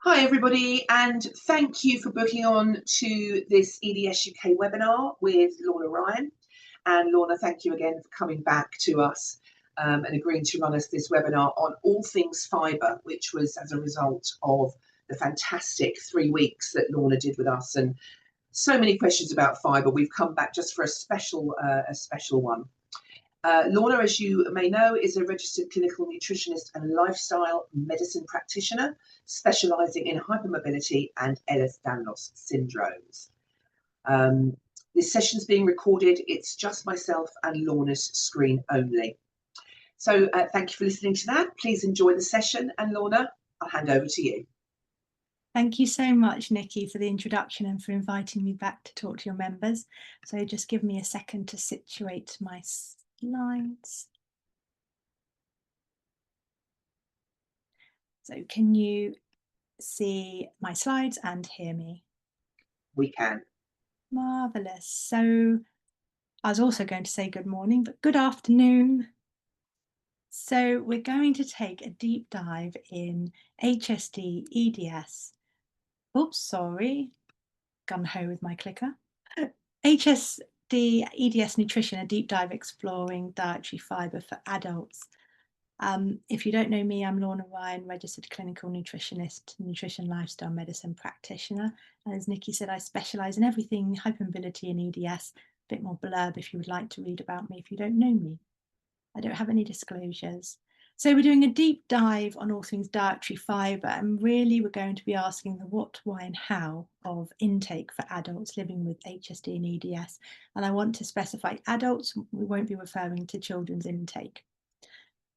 Hi everybody, and thank you for booking on to this EDS UK webinar with Lorna Ryan. And Lorna, thank you again for coming back to us and agreeing to run us this webinar on all things fibre, which was as a result of the fantastic 3 weeks that Lorna did with us, and so many questions about fibre. We've come back just for a special one. Lorna, as you may know, is a registered clinical nutritionist and lifestyle medicine practitioner, specialising in hypermobility and Ehlers-Danlos syndromes. This session's being recorded. It's just myself and Lorna's screen only. So thank you for listening to that. Please enjoy the session. And Lorna, I'll hand over to you. Thank you so much, Nikki, for the introduction and for inviting me back to talk to your members. So just give me a second to situate my slides. So can you see my slides and hear me? We can. Marvellous. So I was also going to say good morning, but good afternoon. So we're going to take a deep dive in HSD, EDS. Oops, sorry. Gun-ho with my clicker. HSD, EDS nutrition, a deep dive exploring dietary fibre for adults. If you don't know me, I'm Lorna Ryan, registered clinical nutritionist, nutrition lifestyle medicine practitioner. And as Nikki said, I specialise in everything hypermobility and EDS. A bit more blurb if you would like to read about me if you don't know me. I don't have any disclosures. So we're doing a deep dive on all things dietary fibre, and really we're going to be asking the what, why and how of intake for adults living with HSD and EDS. And I want to specify adults, we won't be referring to children's intake.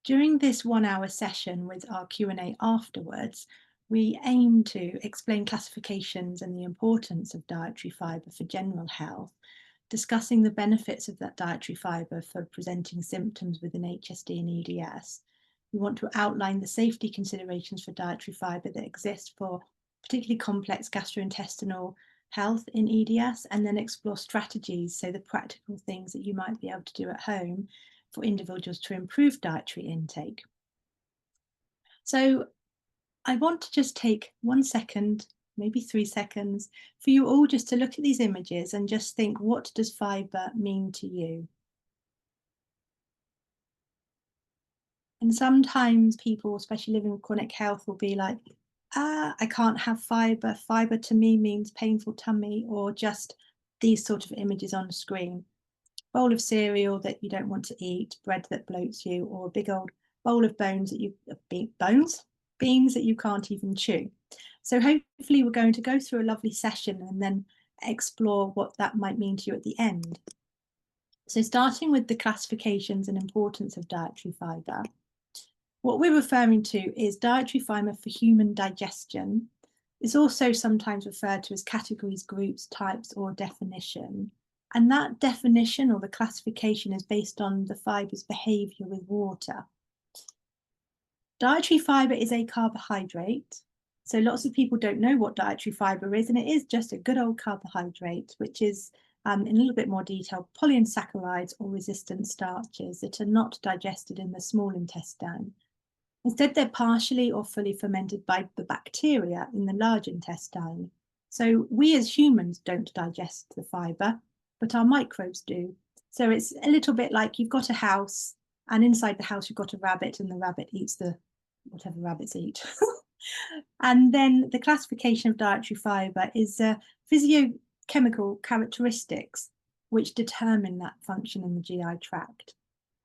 During this 1 hour session with our Q&A afterwards, we aim to explain classifications and the importance of dietary fibre for general health, discussing the benefits of that dietary fibre for presenting symptoms within HSD and EDS. We want to outline the safety considerations for dietary fibre that exist for particularly complex gastrointestinal health in EDS, and then explore strategies, so the practical things that you might be able to do at home for individuals to improve dietary intake. So I want to just take 1 second, maybe 3 seconds, for you all just to look at these images and just think, what does fibre mean to you? And sometimes people, especially living with chronic health, will be like, I can't have fibre. Fibre to me means painful tummy, or just these sort of images on the screen. Bowl of cereal that you don't want to eat, bread that bloats you, or a big old bowl of beans that you can't even chew. So hopefully we're going to go through a lovely session and then explore what that might mean to you at the end. So starting with the classifications and importance of dietary fibre, what we're referring to is dietary fibre for human digestion. It's also sometimes referred to as categories, groups, types, or definition. And that definition or the classification is based on the fibre's behaviour with water. Dietary fibre is a carbohydrate. So lots of people don't know what dietary fibre is, and it is just a good old carbohydrate, which is, in a little bit more detail, polyunsaccharides or resistant starches that are not digested in the small intestine. Instead, they're partially or fully fermented by the bacteria in the large intestine. So we as humans don't digest the fibre, but our microbes do. So it's a little bit like you've got a house, and inside the house you've got a rabbit, and the rabbit eats the whatever rabbits eat. And then the classification of dietary fibre is physiochemical characteristics which determine that function in the GI tract.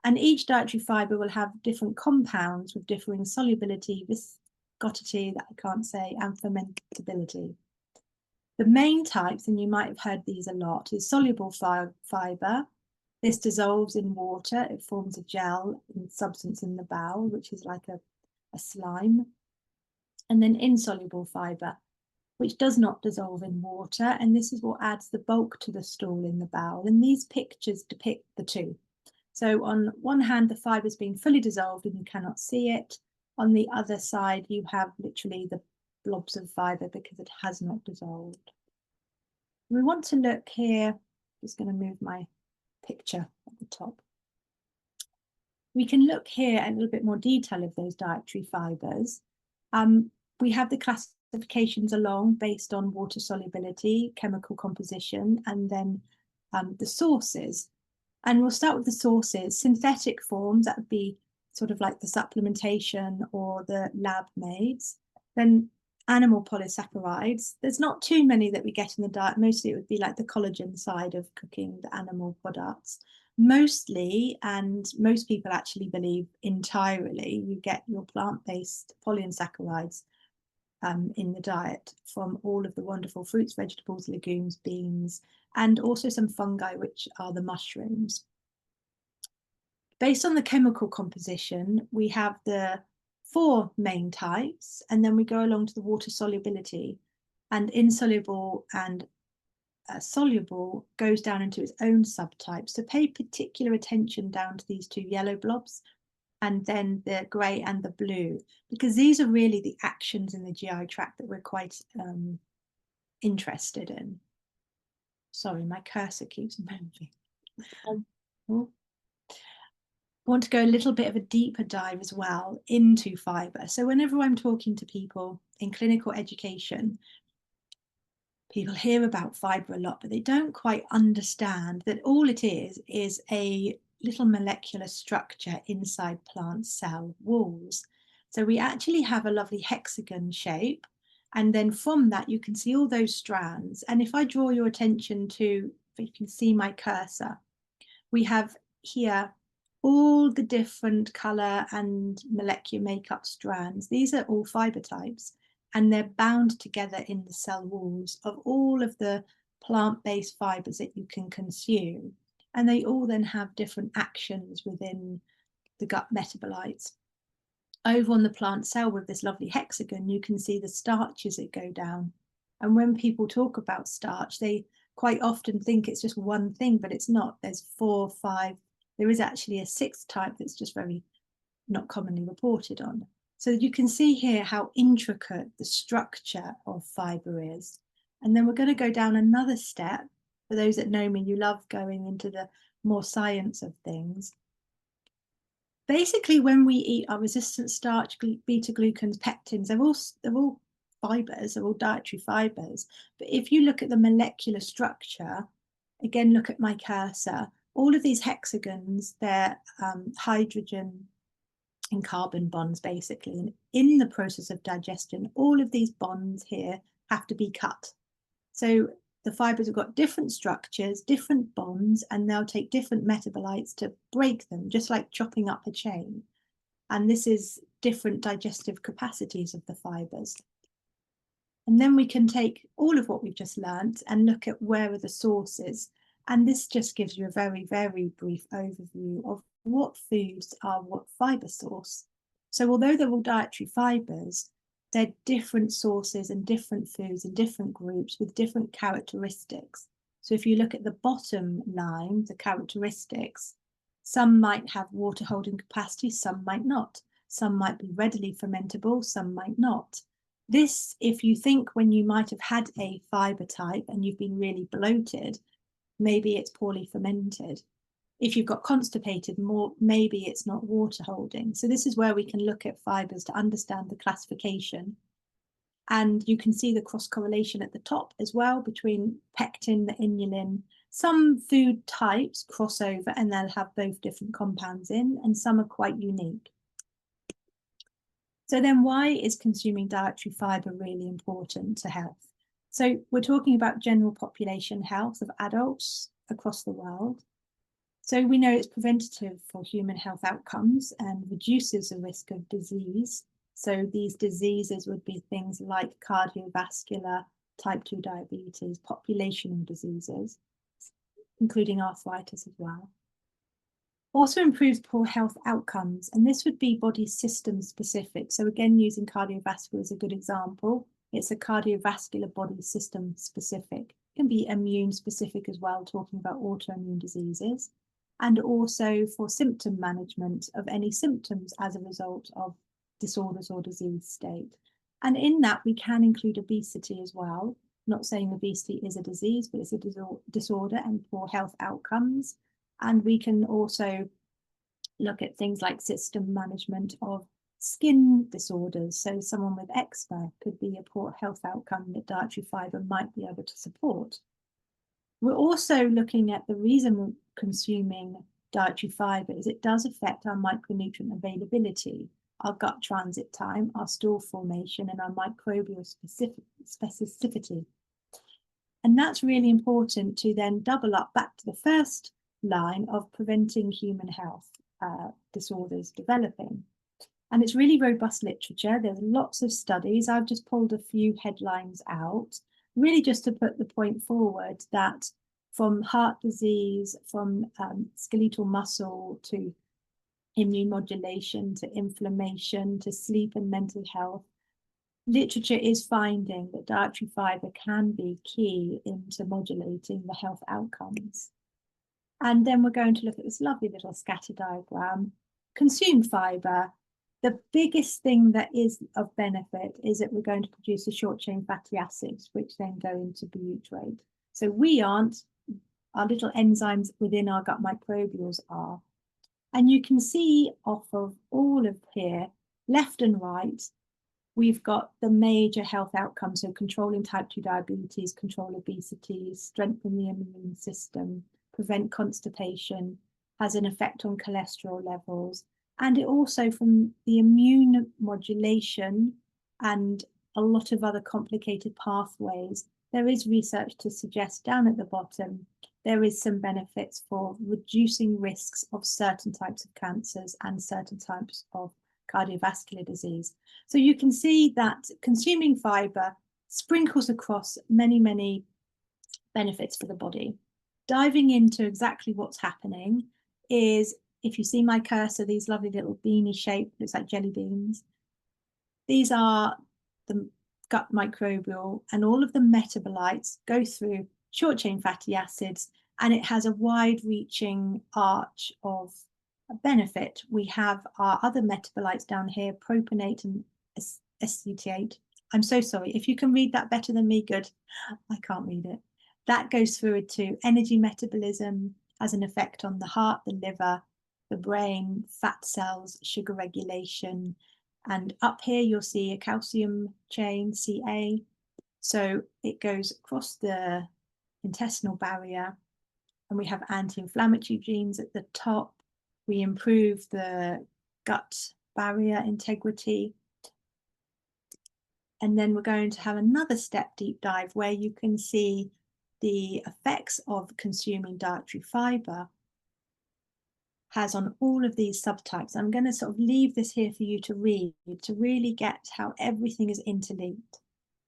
And each dietary fibre will have different compounds with differing solubility, viscosity, that I can't say, and fermentability. The main types, and you might have heard these a lot, is soluble fibre. This dissolves in water. It forms a gel and substance in the bowel, which is like a slime. And then insoluble fibre, which does not dissolve in water. And this is what adds the bulk to the stool in the bowel. And these pictures depict the two. So on one hand, the fibre is being fully dissolved and you cannot see it. On the other side, you have literally the blobs of fibre because it has not dissolved. We want to look here, just going to move my picture at the top. We can look here at a little bit more detail of those dietary fibres. We have the classifications along based on water solubility, chemical composition, and then the sources. And we'll start with the sources. Synthetic forms, that would be sort of like the supplementation or the lab maids. Then animal polysaccharides. There's not too many that we get in the diet. Mostly it would be like the collagen side of cooking, the animal products. Mostly, and most people actually believe entirely, you get your plant-based polyunsaccharides in the diet from all of the wonderful fruits, vegetables, legumes, beans, and also some fungi, which are the mushrooms. Based on the chemical composition, we have the 4 main types, and then we go along to the water solubility, and insoluble and soluble goes down into its own subtypes. So pay particular attention down to these 2 yellow blobs, and then the grey and the blue, because these are really the actions in the GI tract that we're quite interested in. Sorry, my cursor keeps moving. I want to go a little bit of a deeper dive as well into fibre. So whenever I'm talking to people in clinical education, people hear about fibre a lot, but they don't quite understand that all it is a little molecular structure inside plant cell walls. So we actually have a lovely hexagon shape, and then from that you can see all those strands. And if I draw your attention to, if you can see my cursor, we have here all the different colour and molecular makeup strands. These are all fibre types, and they're bound together in the cell walls of all of the plant-based fibres that you can consume. And they all then have different actions within the gut metabolites. Over on the plant cell with this lovely hexagon, you can see the starches that go down. And when people talk about starch, they quite often think it's just one thing, but it's not. There's 4, 5, there is actually a 6th type that's just very not commonly reported on. So you can see here how intricate the structure of fibre is. And then we're going to go down another step. For those that know me, you love going into the more science of things. Basically, when we eat our resistant starch, beta-glucans, pectins, they're all fibres, they're all dietary fibres. But if you look at the molecular structure, again, look at my cursor, all of these hexagons, they're hydrogen and carbon bonds, basically. And in the process of digestion, all of these bonds here have to be cut. So the fibres have got different structures, different bonds, and they'll take different metabolites to break them, just like chopping up a chain. And this is different digestive capacities of the fibres. And then we can take all of what we've just learnt and look at where are the sources. And this just gives you a very, very brief overview of what foods are what fibre source. So although they're all dietary fibres, they're different sources and different foods in different groups with different characteristics. So if you look at the bottom line, the characteristics, some might have water holding capacity, some might not. Some might be readily fermentable, some might not. This, if you think when you might have had a fibre type and you've been really bloated, maybe it's poorly fermented. If you've got constipated, maybe it's not water holding. So this is where we can look at fibres to understand the classification. And you can see the cross correlation at the top as well between pectin, the inulin. Some food types cross over and they'll have both different compounds in, and some are quite unique. So then why is consuming dietary fibre really important to health? So we're talking about general population health of adults across the world. So we know it's preventative for human health outcomes and reduces the risk of disease. So these diseases would be things like cardiovascular, type 2 diabetes, populational diseases, including arthritis as well. Also improves poor health outcomes, and this would be body system specific. So again, using cardiovascular as a good example, it's a cardiovascular body system specific. It can be immune specific as well, talking about autoimmune diseases, and also for symptom management of any symptoms as a result of disorders or disease state. And in that, we can include obesity as well. Not saying obesity is a disease, but it's a disorder and poor health outcomes. And we can also look at things like system management of skin disorders. So someone with eczema could be a poor health outcome that dietary fibre might be able to support. We're also looking at the reason we're consuming dietary fibre is it does affect our micronutrient availability, our gut transit time, our stool formation, and our microbial specificity. And that's really important to then double up back to the first line of preventing human health disorders developing. And it's really robust literature. There's lots of studies. I've just pulled a few headlines out, really just to put the point forward that from heart disease, from skeletal muscle to immune modulation, to inflammation, to sleep and mental health, literature is finding that dietary fibre can be key into modulating the health outcomes. And then we're going to look at this lovely little scatter diagram. Consume fibre. The biggest thing that is of benefit is that we're going to produce the short chain fatty acids, which then go into butyrate. So we aren't, our little enzymes within our gut microbials are. And you can see off of all of here, left and right, we've got the major health outcomes. So controlling type 2 diabetes, control obesity, strengthen the immune system, prevent constipation, has an effect on cholesterol levels. And it also, from the immune modulation and a lot of other complicated pathways, there is research to suggest down at the bottom, there is some benefits for reducing risks of certain types of cancers and certain types of cardiovascular disease. So you can see that consuming fibre sprinkles across many, many benefits for the body. Diving into exactly what's happening is, if you see my cursor, these lovely little beanie shape, looks like jelly beans. These are the gut microbial, and all of the metabolites go through short chain fatty acids, and it has a wide reaching arch of benefit. We have our other metabolites down here, propionate and acetate. I'm so sorry. If you can read that better than me, good. I can't read it. That goes through to energy metabolism, has an effect on the heart, the liver, the brain, fat cells, sugar regulation. And up here, you'll see a calcium chain, Ca. So it goes across the intestinal barrier, and we have anti-inflammatory genes at the top. We improve the gut barrier integrity. And then we're going to have another step deep dive where you can see the effects of consuming dietary fibre has on all of these subtypes. I'm going to sort of leave this here for you to read, to really get how everything is interlinked.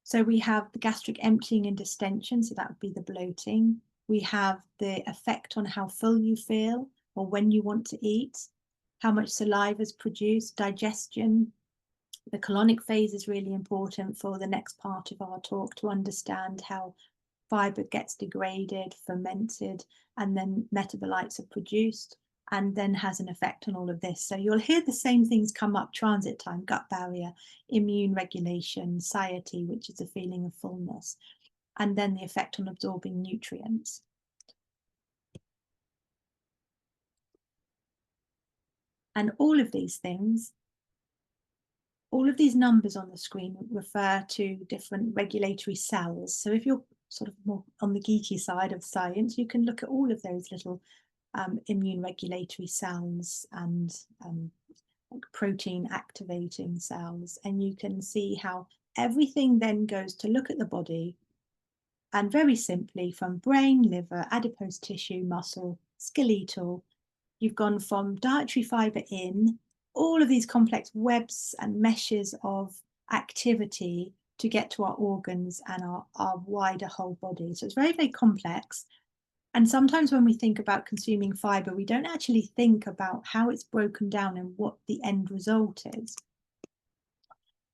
So we have the gastric emptying and distension, so that would be the bloating. We have the effect on how full you feel or when you want to eat, how much saliva is produced, digestion. The colonic phase is really important for the next part of our talk, to understand how fibre gets degraded, fermented, and then metabolites are produced, and then has an effect on all of this. So you'll hear the same things come up: transit time, gut barrier, immune regulation, satiety, which is a feeling of fullness, and then the effect on absorbing nutrients. And all of these things, all of these numbers on the screen refer to different regulatory cells. So if you're sort of more on the geeky side of science, you can look at all of those little immune regulatory cells and like protein activating cells, and you can see how everything then goes to look at the body, and very simply, from brain, liver, adipose tissue, muscle, skeletal, you've gone from dietary fibre in all of these complex webs and meshes of activity to get to our organs and our wider whole body. So it's very, very complex. And sometimes when we think about consuming fibre, we don't actually think about how it's broken down and what the end result is.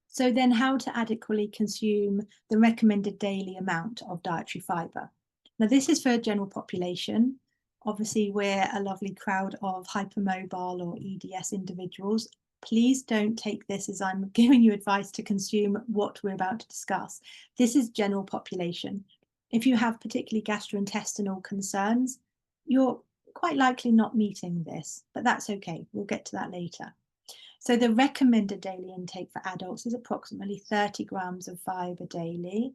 So then how to adequately consume the recommended daily amount of dietary fibre. Now this is for general population. Obviously we're a lovely crowd of hypermobile or EDS individuals. Please don't take this as I'm giving you advice to consume what we're about to discuss. This is general population. If you have particularly gastrointestinal concerns, you're quite likely not meeting this, but that's okay. We'll get to that later. So the recommended daily intake for adults is approximately 30 grams of fibre daily.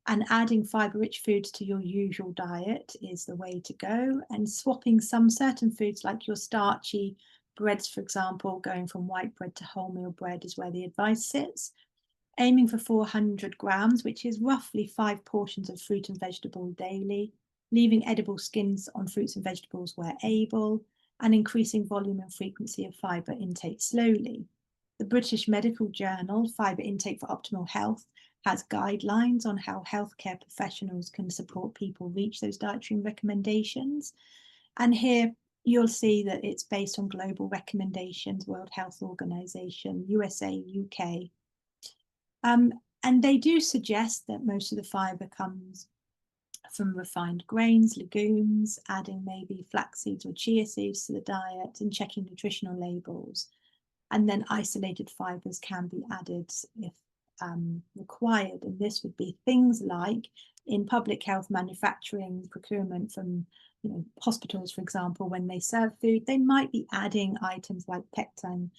And adding fibre-rich foods to your usual diet is the way to go. And swapping some certain foods like your starchy breads, for example, going from white bread to wholemeal bread is where the advice sits. Aiming for 400 grams, which is roughly 5 portions of fruit and vegetable daily, leaving edible skins on fruits and vegetables where able, and increasing volume and frequency of fibre intake slowly. The British Medical Journal, Fibre Intake for Optimal Health, has guidelines on how healthcare professionals can support people reach those dietary recommendations. And here you'll see that it's based on global recommendations, World Health Organization, USA, UK. And they do suggest that most of the fibre comes from refined grains, legumes, adding maybe flax seeds or chia seeds to the diet and checking nutritional labels. And then isolated fibres can be added if required. And this would be things like in public health manufacturing procurement from hospitals, for example, when they serve food, they might be adding items like pectin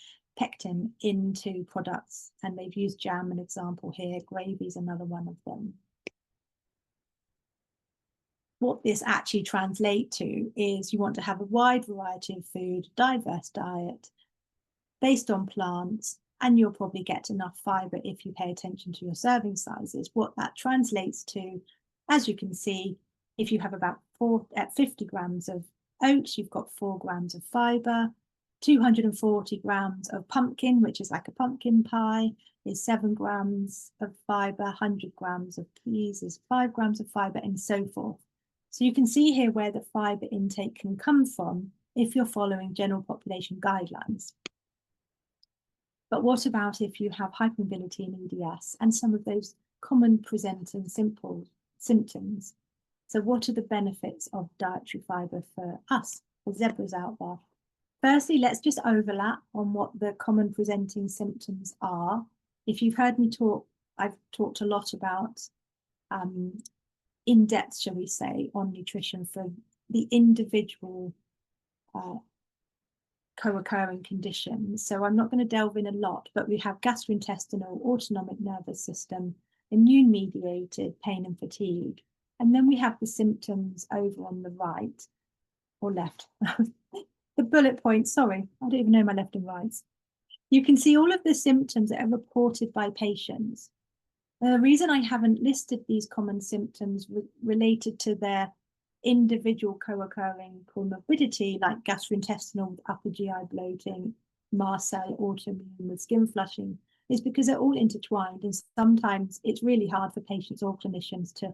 into products. And they've used jam, an example here, gravy is another one of them. What this actually translates to is you want to have a wide variety of food, diverse diet, based on plants, and you'll probably get enough fibre if you pay attention to your serving sizes. What that translates to, as you can see, if you have about 50 grams of oats, you've got 4 grams of fibre. 240 grams of pumpkin, which is like a pumpkin pie, is 7 grams of fibre. 100 grams of peas is 5 grams of fibre, and so forth. So you can see here where the fibre intake can come from if you're following general population guidelines. But what about if you have hypermobility and EDS and some of those common presenting symptoms? So what are the benefits of dietary fibre for us, for zebras out there? Firstly, let's just overlap on what the common presenting symptoms are. If you've heard me talk, I've talked a lot about in depth, shall we say, on nutrition for the individual co-occurring conditions. So I'm not going to delve in a lot, but we have gastrointestinal, autonomic nervous system, immune-mediated pain and fatigue. And then we have the symptoms over on the right or left. The bullet points, sorry, I don't even know my left and rights. You can see all of the symptoms that are reported by patients. The reason I haven't listed these common symptoms related to their individual co-occurring comorbidity, like gastrointestinal with upper GI bloating, mast cell autoimmune with skin flushing, is because they're all intertwined, and sometimes it's really hard for patients or clinicians to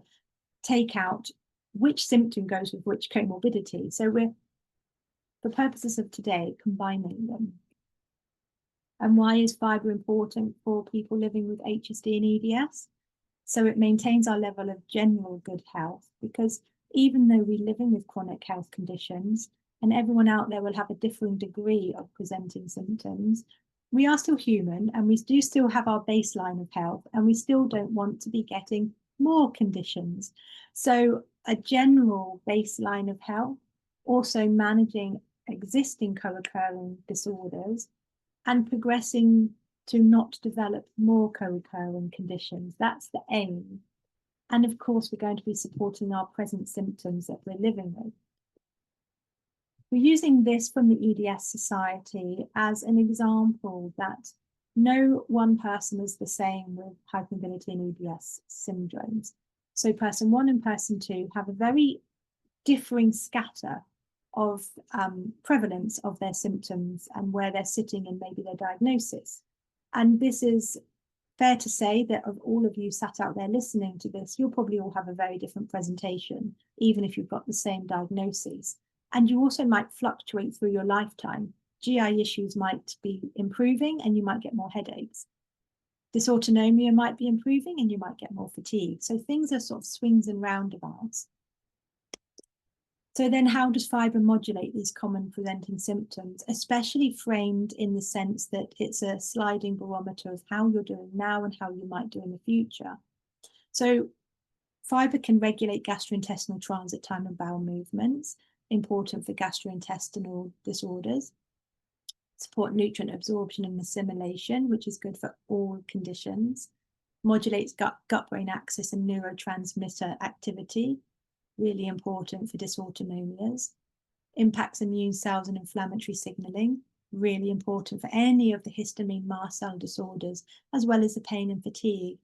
take out which symptom goes with which comorbidity. So we're, for purposes of today, combining them. And why is fibre important for people living with HSD and EDS? So it maintains our level of general good health, because even though we're living with chronic health conditions, and everyone out there will have a differing degree of presenting symptoms, we are still human, and we do still have our baseline of health, and we still don't want to be getting more conditions. So a general baseline of health, also managing existing co-occurring disorders, and progressing to not develop more co-occurring conditions. That's the aim. And of course, we're going to be supporting our present symptoms that we're living with. We're using this from the EDS Society as an example that no one person is the same with hypermobility and EDS syndromes. So person 1 and person 2 have a very differing scatter of prevalence of their symptoms and where they're sitting in maybe their diagnosis. And this is fair to say that of all of you sat out there listening to this, you'll probably all have a very different presentation, even if you've got the same diagnosis. And you also might fluctuate through your lifetime. GI issues might be improving and you might get more headaches. Dysautonomia might be improving and you might get more fatigue. So things are sort of swings and roundabouts. So then how does fibre modulate these common presenting symptoms, especially framed in the sense that it's a sliding barometer of how you're doing now and how you might do in the future? So fibre can regulate gastrointestinal transit time and bowel movements, important for gastrointestinal disorders. support nutrient absorption and assimilation, which is good for all conditions, modulates gut-brain axis and neurotransmitter activity, really important for dysautonomias, impacts immune cells and inflammatory signaling, really important for any of the histamine mast cell disorders, as well as the pain and fatigue.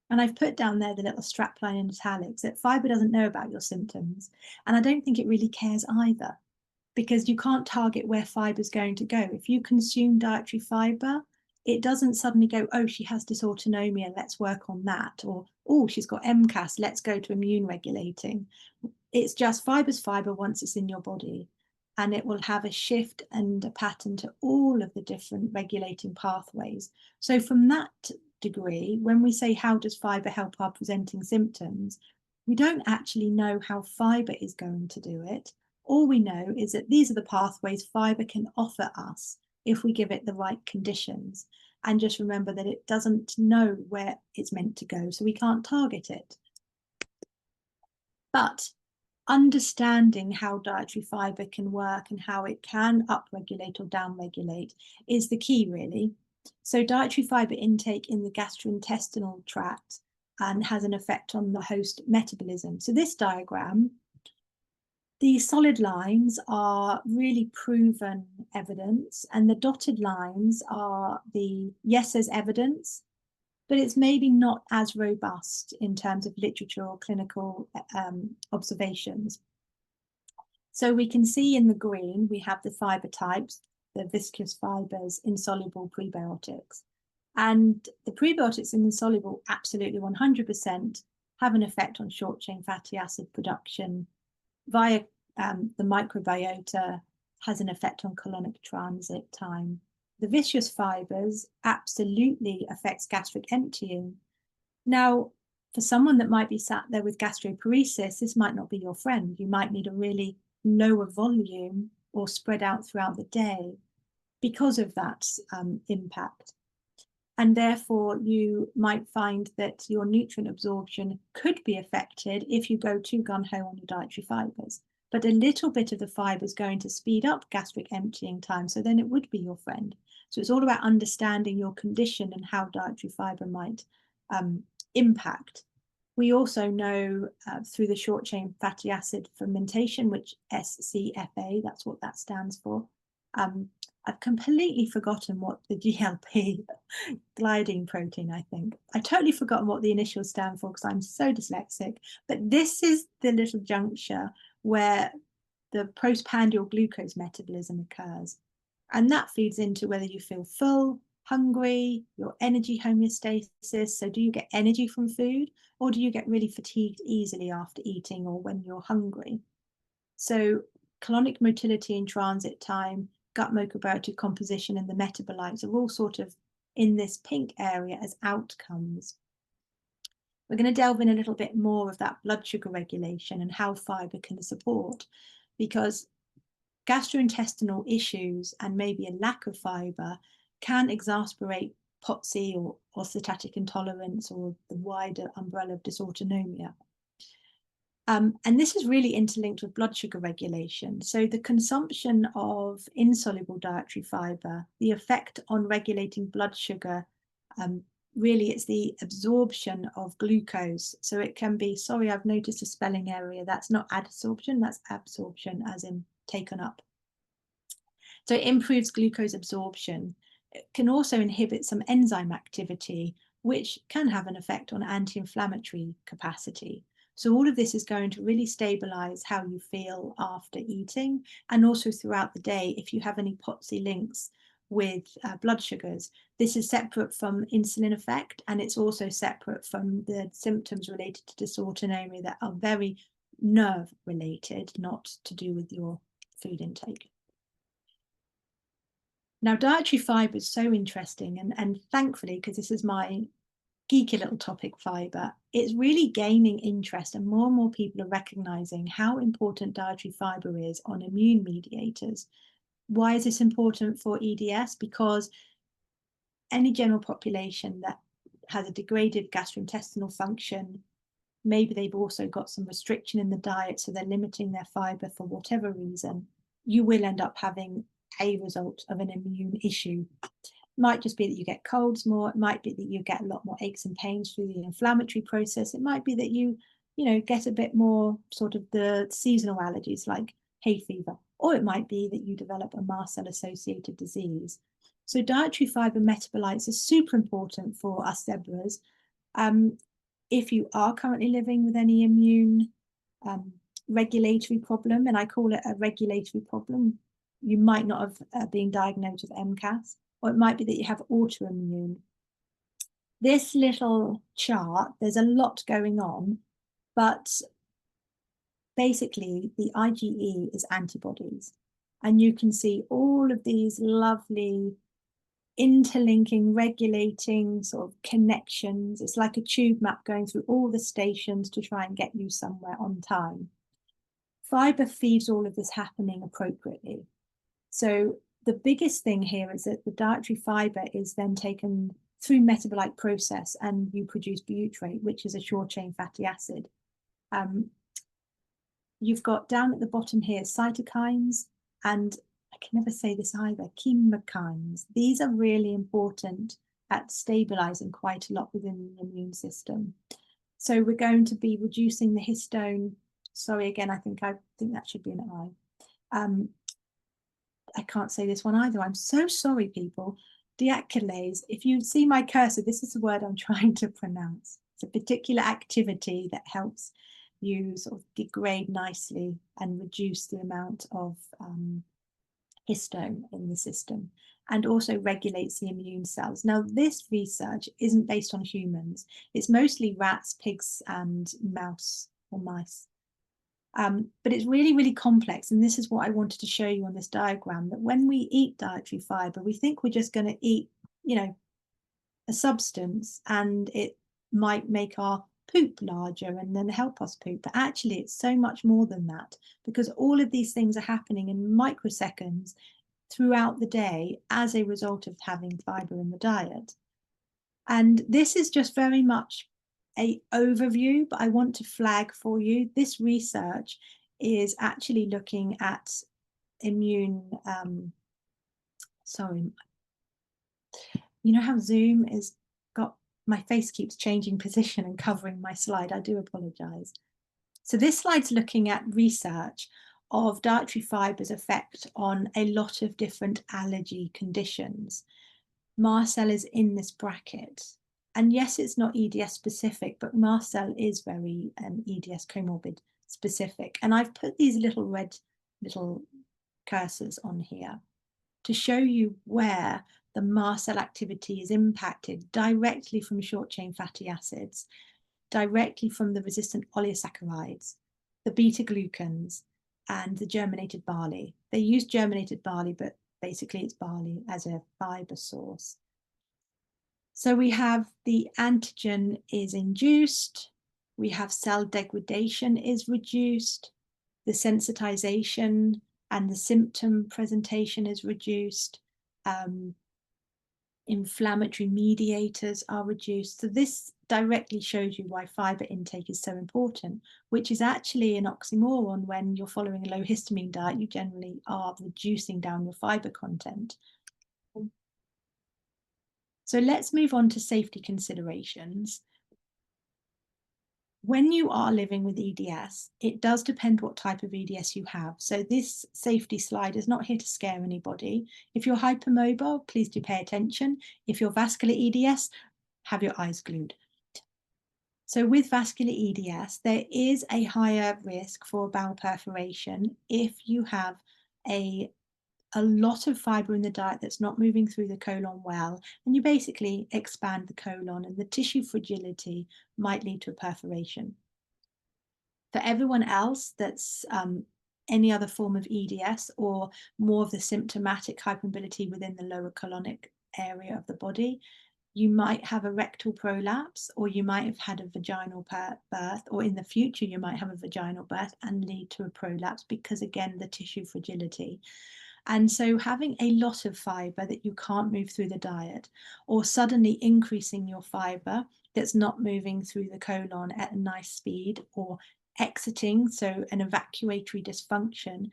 And I've put down there the little strapline in italics that fibre doesn't know about your symptoms. And I don't think it really cares either, because you can't target where fibre is going to go. If you consume dietary fibre, it doesn't suddenly go, oh, she has dysautonomia, let's work on that. Or, oh, she's got MCAS, let's go to immune regulating. It's just fibre's fibre once it's in your body. And it will have a shift and a pattern to all of the different regulating pathways. So from that degree, when we say how does fibre help our presenting symptoms, we don't actually know how fibre is going to do it. All we know is that these are the pathways fibre can offer us if we give it the right conditions. And just remember that it doesn't know where it's meant to go, so we can't target it. But understanding how dietary fibre can work and how it can upregulate or downregulate is the key, really. So dietary fibre intake in the gastrointestinal tract and has an effect on the host metabolism. So this diagram, the solid lines are really proven evidence, and the dotted lines are the yes, there's evidence, but it's maybe not as robust in terms of literature or clinical observations. So we can see in the green, we have the fibre types, the viscous fibres, insoluble prebiotics. And the prebiotics in insoluble, absolutely 100%, have an effect on short chain fatty acid production via the microbiota, has an effect on colonic transit time. The viscous fibres absolutely affects gastric emptying. Now, for someone that might be sat there with gastroparesis, this might not be your friend. You might need a really lower volume or spread out throughout the day because of that impact. And therefore, you might find that your nutrient absorption could be affected if you go too gung-ho on your dietary fibres. But a little bit of the fibre is going to speed up gastric emptying time, so then it would be your friend. So it's all about understanding your condition and how dietary fibre might impact. We also know through the short chain fatty acid fermentation, which SCFA, that's what that stands for. I've completely forgotten what the GLP gliding protein, I think. I've totally forgotten what the initials stand for because I'm so dyslexic. But this is the little juncture where the postprandial glucose metabolism occurs. And that feeds into whether you feel full, hungry, your energy homeostasis. So do you get energy from food, or do you get really fatigued easily after eating or when you're hungry? So colonic motility and transit time, gut microbiota composition, and the metabolites are all sort of in this pink area as outcomes. We're going to delve in a little bit more of that blood sugar regulation and how fibre can support, because gastrointestinal issues and maybe a lack of fibre can exacerbate POTS or orthostatic intolerance or the wider umbrella of dysautonomia. And this is really interlinked with blood sugar regulation. So the consumption of insoluble dietary fibre, the effect on regulating blood sugar, really it's the absorption of glucose. So it can be, sorry, I've noticed a spelling error. That's not adsorption, that's absorption as in taken up. So it improves glucose absorption. It can also inhibit some enzyme activity, which can have an effect on anti-inflammatory capacity. So all of this is going to really stabilize how you feel after eating, and also throughout the day if you have any POTS links with blood sugars. This is separate from insulin effect, and it's also separate from the symptoms related to dysautonomia that are very nerve related, not to do with your food intake. Now, dietary fibre is so interesting, and thankfully, because this is my geeky little topic, fibre, it's really gaining interest, and more people are recognising how important dietary fibre is on immune mediators. Why is this important for EDS? Because any general population that has a degraded gastrointestinal function, maybe they've also got some restriction in the diet, so they're limiting their fibre for whatever reason, you will end up having a result of an immune issue. It might just be that you get colds more. It might be that you get a lot more aches and pains through the inflammatory process. It might be that you get a bit more sort of the seasonal allergies like hay fever, or it might be that you develop a mast cell associated disease. So dietary fibre metabolites are super important for us zebras. If you are currently living with any immune regulatory problem, and I call it a regulatory problem, you might not have been diagnosed with MCAS, or it might be that you have autoimmune. This little chart, there's a lot going on, but basically the IgE is antibodies. And you can see all of these lovely interlinking, regulating sort of connections. It's like a tube map going through all the stations to try and get you somewhere on time. Fibre feeds all of this happening appropriately. So the biggest thing here is that the dietary fibre is then taken through metabolite process and you produce butyrate, which is a short chain fatty acid. You've got down at the bottom here cytokines, and I can never say this either, chemokines. These are really important at stabilizing quite a lot within the immune system. So we're going to be reducing the histone. Sorry, again, I think that should be an I. I can't say this one either. I'm so sorry, people. Deacrylase. If you see my cursor, this is the word I'm trying to pronounce. It's a particular activity that helps you sort of degrade nicely and reduce the amount of histone in the system, and also regulates the immune cells. Now, this research isn't based on humans. It's mostly rats, pigs, and mice. But it's really, really complex. And this is what I wanted to show you on this diagram, that when we eat dietary fibre, we think we're just going to eat, a substance and it might make our poop larger and then help us poop. But actually, it's so much more than that, because all of these things are happening in microseconds throughout the day as a result of having fibre in the diet. And this is just very much an overview, but I want to flag for you, this research is actually looking at immune, sorry, you know how Zoom is got, my face keeps changing position and covering my slide. I do apologize. So this slide's looking at research of dietary fibre's effect on a lot of different allergy conditions. Mast cell is in this bracket. And yes, it's not EDS specific, but mast cell is very EDS comorbid specific. And I've put these little red cursors on here to show you where the mast cell activity is impacted directly from short chain fatty acids, directly from the resistant oligosaccharides, the beta glucans, and the germinated barley. They use germinated barley, but basically it's barley as a fibre source. So we have the antigen is induced, we have cell degradation is reduced, the sensitization and the symptom presentation is reduced, inflammatory mediators are reduced. So this directly shows you why fibre intake is so important, which is actually an oxymoron. When you're following a low histamine diet, you generally are reducing down your fibre content. So let's move on to safety considerations. When you are living with EDS, it does depend what type of EDS you have. So this safety slide is not here to scare anybody. If you're hypermobile, please do pay attention. If you're vascular EDS, have your eyes glued. So with vascular EDS, there is a higher risk for bowel perforation if you have a lot of fibre in the diet that's not moving through the colon well, and you basically expand the colon, and the tissue fragility might lead to a perforation. For everyone else that's any other form of EDS or more of the symptomatic hypermobility within the lower colonic area of the body, you might have a rectal prolapse, or you might have had a vaginal birth, or in the future you might have a vaginal birth and lead to a prolapse because, again, the tissue fragility. And so having a lot of fibre that you can't move through the diet, or suddenly increasing your fibre that's not moving through the colon at a nice speed, or exiting, so an evacuatory dysfunction,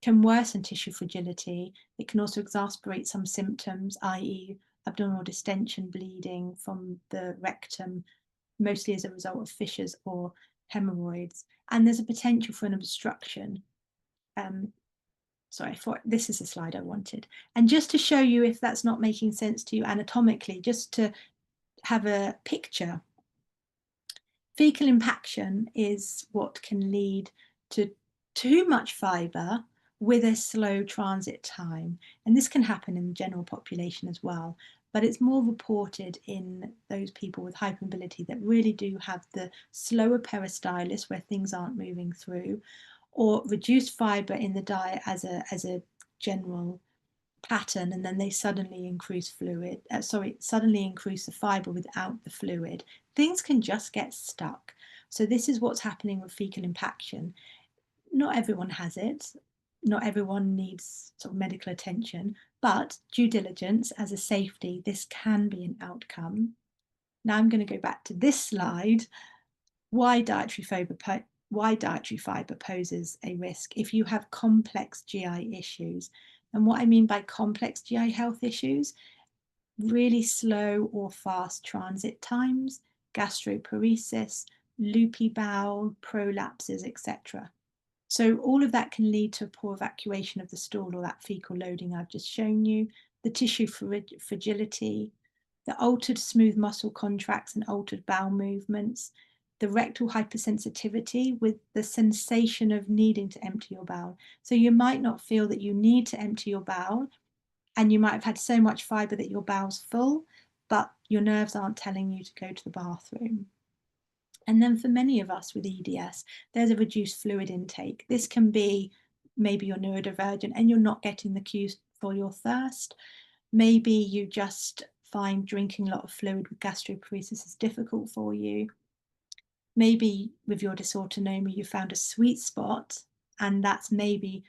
can worsen tissue fragility. It can also exacerbate some symptoms, i.e. abdominal distension, bleeding from the rectum, mostly as a result of fissures or hemorrhoids. And there's a potential for an obstruction. Sorry, this is the slide I wanted. And just to show you if that's not making sense to you anatomically, just to have a picture, fecal impaction is what can lead to too much fibre with a slow transit time. And this can happen in the general population as well, but it's more reported in those people with hypermobility that really do have the slower peristylus where things aren't moving through, or reduced fibre in the diet as a general pattern, and then they suddenly increase suddenly increase the fibre without the fluid. Things can just get stuck. So this is what's happening with fecal impaction. Not everyone has it. Not everyone needs sort of medical attention, but due diligence as a safety, this can be an outcome. Now I'm going to go back to this slide. Why dietary fibre poses a risk if you have complex GI issues. And what I mean by complex GI health issues, really slow or fast transit times, gastroparesis, loopy bowel, prolapses, etc. So all of that can lead to a poor evacuation of the stool or that fecal loading I've just shown you, the tissue fragility, the altered smooth muscle contracts and altered bowel movements, the rectal hypersensitivity with the sensation of needing to empty your bowel. So you might not feel that you need to empty your bowel, and you might have had so much fibre that your bowel's full, but your nerves aren't telling you to go to the bathroom. And then for many of us with EDS, there's a reduced fluid intake. This can be maybe you're neurodivergent and you're not getting the cues for your thirst. Maybe you just find drinking a lot of fluid with gastroparesis is difficult for you. Maybe with your dysautonomia, you found a sweet spot, and that's maybe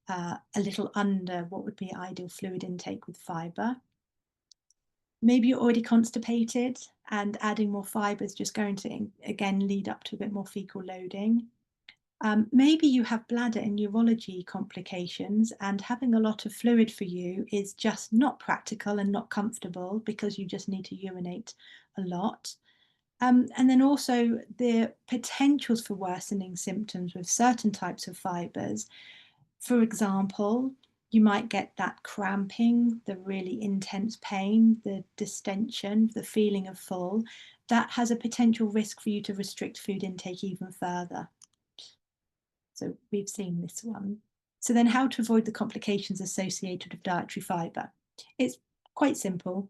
a little under what would be ideal fluid intake with fibre. Maybe you're already constipated and adding more fibre is just going to, again, lead up to a bit more fecal loading. Maybe you have bladder and urology complications, and having a lot of fluid for you is just not practical and not comfortable because you just need to urinate a lot. And then also the potentials for worsening symptoms with certain types of fibres. For example, you might get that cramping, the really intense pain, the distension, the feeling of full. That has a potential risk for you to restrict food intake even further. So we've seen this one. So then how to avoid the complications associated with dietary fibre? It's quite simple.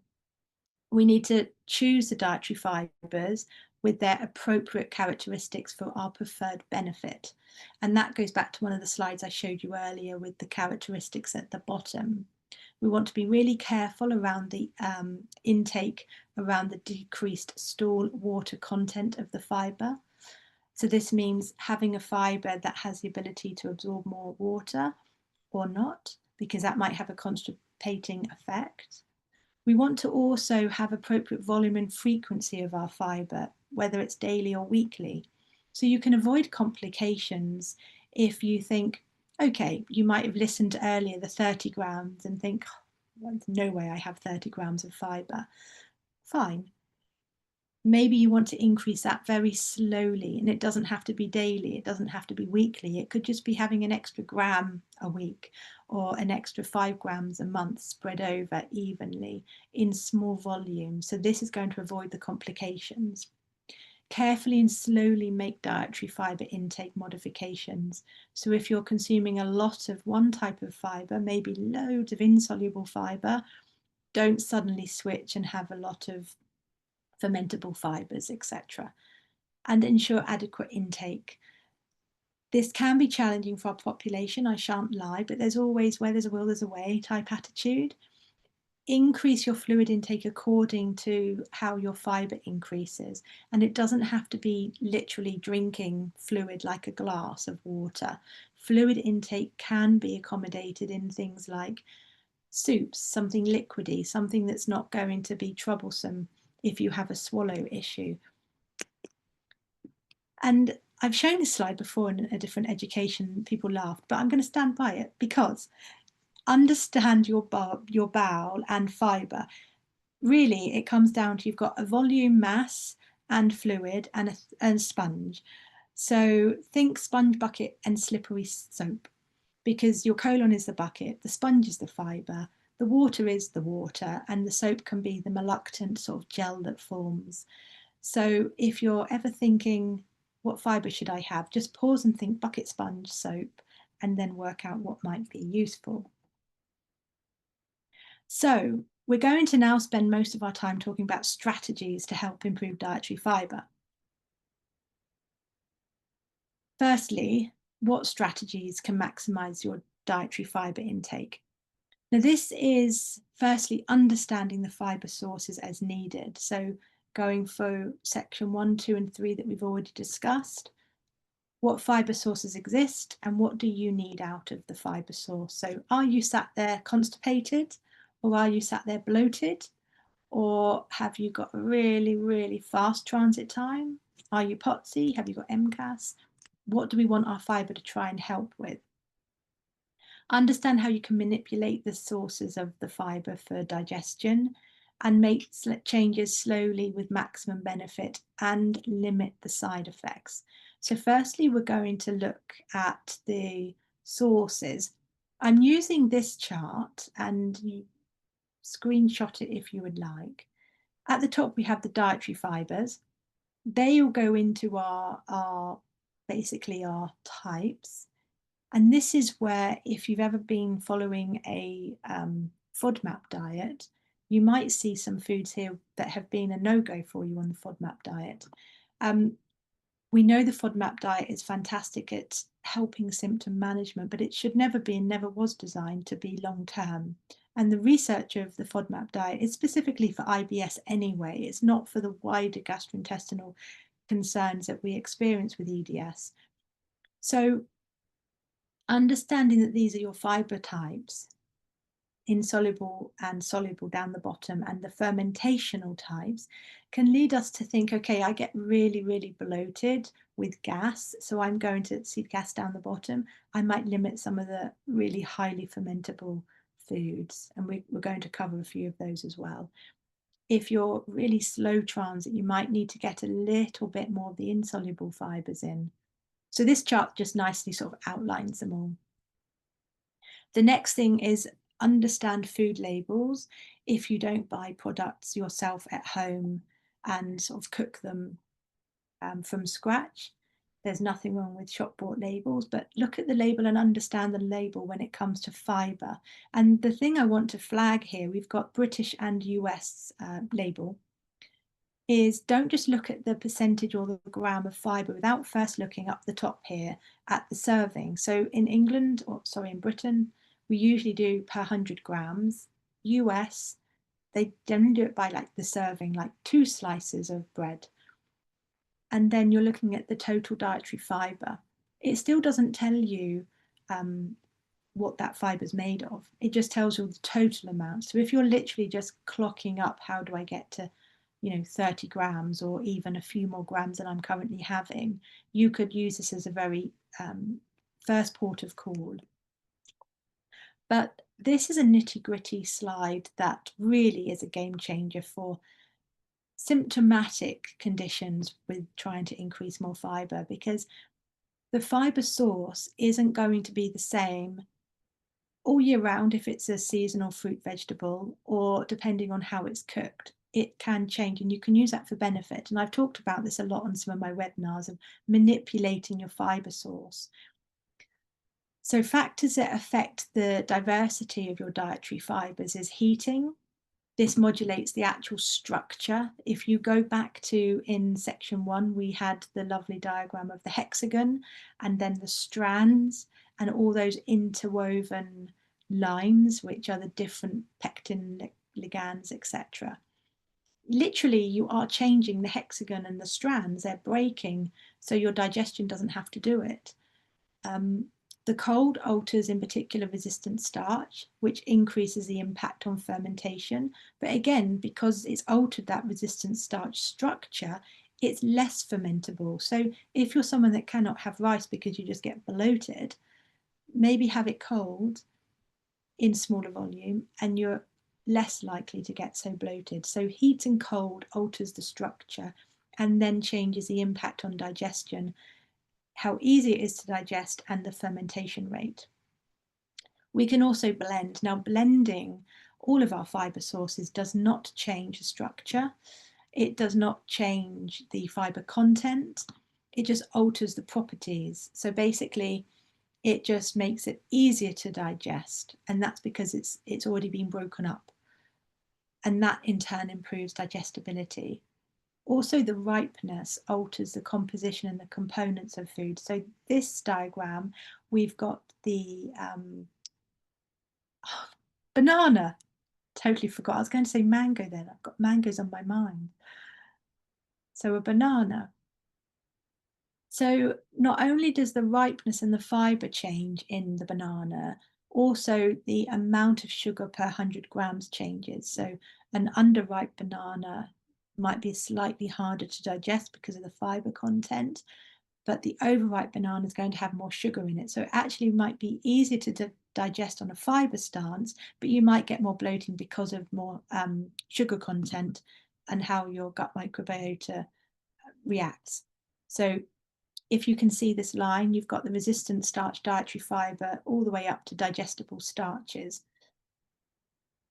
We need to choose the dietary fibres with their appropriate characteristics for our preferred benefit. And that goes back to one of the slides I showed you earlier with the characteristics at the bottom. We want to be really careful around the intake, around the decreased stool water content of the fibre. So this means having a fibre that has the ability to absorb more water or not, because that might have a constipating effect. We want to also have appropriate volume and frequency of our fibre, whether it's daily or weekly. So you can avoid complications if you think, okay, you might have listened earlier, the 30 grams, and think, oh, there's no way I have 30 grams of fibre. Fine. Maybe you want to increase that very slowly, and it doesn't have to be daily, it doesn't have to be weekly. It could just be having an extra gram a week or an extra 5 grams a month spread over evenly in small volumes. So this is going to avoid the complications. Carefully and slowly make dietary fibre intake modifications. So if you're consuming a lot of one type of fibre, maybe loads of insoluble fibre, don't suddenly switch and have a lot of fermentable fibres, etc. And ensure adequate intake. This can be challenging for our population, I shan't lie, but there's always where there's a will, there's a way type attitude. Increase your fluid intake according to how your fibre increases. And it doesn't have to be literally drinking fluid like a glass of water. Fluid intake can be accommodated in things like soups, something liquidy, something that's not going to be troublesome if you have a swallow issue. And I've shown this slide before in a different education, people laughed, but I'm going to stand by it because understand your bowel and fibre. Really, it comes down to you've got a volume, mass and fluid and a sponge. So think sponge bucket and slippery soap, because your colon is the bucket, the sponge is the fibre, the water is the water, and the soap can be the reluctant sort of gel that forms. So if you're ever thinking, what fibre should I have? Just pause and think bucket, sponge, soap, and then work out what might be useful. So we're going to now spend most of our time talking about strategies to help improve dietary fibre. Firstly, what strategies can maximise your dietary fibre intake? Now, this is firstly understanding the fibre sources as needed. So going through section 1, 2 and 3 that we've already discussed, what fibre sources exist and what do you need out of the fibre source? So are you sat there constipated, or are you sat there bloated? Or have you got a really, really fast transit time? Are you POTSI? Have you got MCAS? What do we want our fibre to try and help with? Understand how you can manipulate the sources of the fibre for digestion and make changes slowly with maximum benefit and limit the side effects. So firstly, we're going to look at the sources. I'm using this chart, and you screenshot it if you would like. At the top, we have the dietary fibres. They will go into basically our types. And this is where, if you've ever been following a FODMAP diet, you might see some foods here that have been a no-go for you on the FODMAP diet. We know the FODMAP diet is fantastic at helping symptom management, but it should never be and never was designed to be long-term. And the research of the FODMAP diet is specifically for IBS anyway. It's not for the wider gastrointestinal concerns that we experience with EDS. So understanding that these are your fibre types, insoluble and soluble down the bottom, and the fermentational types can lead us to think, okay, I get really, really bloated with gas, so I'm going to see gas down the bottom. I might limit some of the really highly fermentable foods, and we're going to cover a few of those as well. If you're really slow transit, you might need to get a little bit more of the insoluble fibres in. So this chart just nicely sort of outlines them all. The next thing is understand food labels. If you don't buy products yourself at home and sort of cook them from scratch, there's nothing wrong with shop bought labels, but look at the label and understand the label when it comes to fibre. And the thing I want to flag here, we've got British and US label, is don't just look at the percentage or the gram of fibre without first looking up the top here at the serving. So in England, or sorry, in Britain, we usually do per 100 grams. US, they generally do it by like the serving, like 2 slices of bread. And then you're looking at the total dietary fibre. It still doesn't tell you what that fibre is made of. It just tells you the total amount. So if you're literally just clocking up, how do I get to 30 grams or even a few more grams than I'm currently having, you could use this as a very first port of call. But this is a nitty-gritty slide that really is a game changer for symptomatic conditions with trying to increase more fibre, because the fibre source isn't going to be the same all year round if it's a seasonal fruit vegetable, or depending on how it's cooked. It can change, and you can use that for benefit. And I've talked about this a lot on some of my webinars of manipulating your fibre source. So factors that affect the diversity of your dietary fibres is heating. This modulates the actual structure. If you go back to in section 1, we had the lovely diagram of the hexagon and then the strands and all those interwoven lines, which are the different pectin ligands, etc. Literally, you are changing the hexagon and the strands, they're breaking, so your digestion doesn't have to do it. The cold alters in particular resistant starch, which increases the impact on fermentation. But again, because it's altered that resistant starch structure, it's less fermentable. So if you're someone that cannot have rice because you just get bloated, maybe have it cold in smaller volume and you're less likely to get so bloated. So heat and cold alters the structure and then changes the impact on digestion, how easy it is to digest, and the fermentation rate. We can also blend. Now, blending all of our fibre sources does not change the structure. It does not change the fibre content. It just alters the properties. So basically, it just makes it easier to digest. And that's because it's already been broken up. And that in turn improves digestibility. Also, the ripeness alters the composition and the components of food. So this diagram, we've got the banana. Totally forgot. I was going to say mango then. I've got mangoes on my mind. So a banana. So not only does the ripeness and the fibre change in the banana, also the amount of sugar per 100 grams changes. So an underripe banana might be slightly harder to digest because of the fibre content, but the overripe banana is going to have more sugar in it. So it actually might be easier to digest on a fibre stance, but you might get more bloating because of more sugar content and how your gut microbiota reacts. So if you can see this line, you've got the resistant starch dietary fibre all the way up to digestible starches.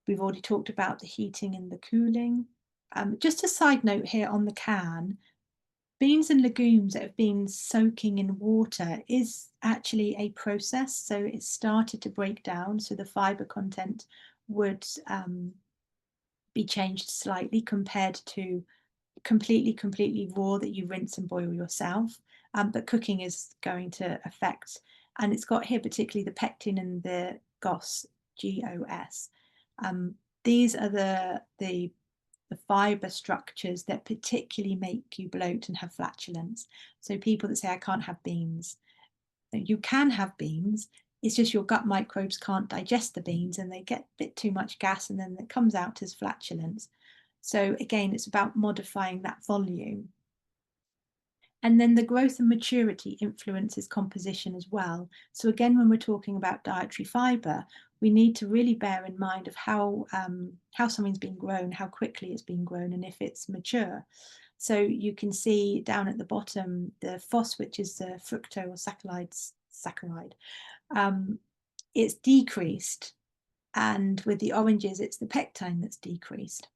We've already talked about the heating and the cooling. Just a side note here on the can, beans and legumes that have been soaking in water is actually a process. So it's started to break down. So the fibre content would be changed slightly compared to completely raw that you rinse and boil yourself. But cooking is going to affect, and it's got here particularly the pectin and the GOS, GOS. These are the fibre structures that particularly make you bloat and have flatulence. So people that say, I can't have beans. You can have beans, it's just your gut microbes can't digest the beans and they get a bit too much gas and then it comes out as flatulence. So again, it's about modifying that volume. And then the growth and maturity influences composition as well. So again, when we're talking about dietary fibre, we need to really bear in mind of how something's been grown, how quickly it's been grown, and if it's mature. So you can see down at the bottom, the FOS, which is the fructose or saccharide, it's decreased. And with the oranges, it's the pectin that's decreased.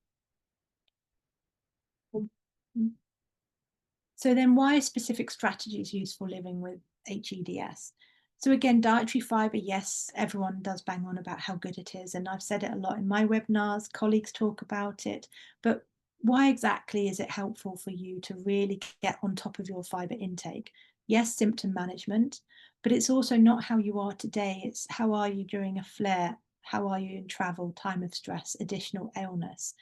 So then why are specific strategies useful living with HEDS? So again, dietary fibre, yes, everyone does bang on about how good it is. And I've said it a lot in my webinars, colleagues talk about it, but why exactly is it helpful for you to really get on top of your fibre intake? Yes, symptom management, but it's also not how you are today. It's how are you during a flare? How are you in travel, time of stress, additional illness?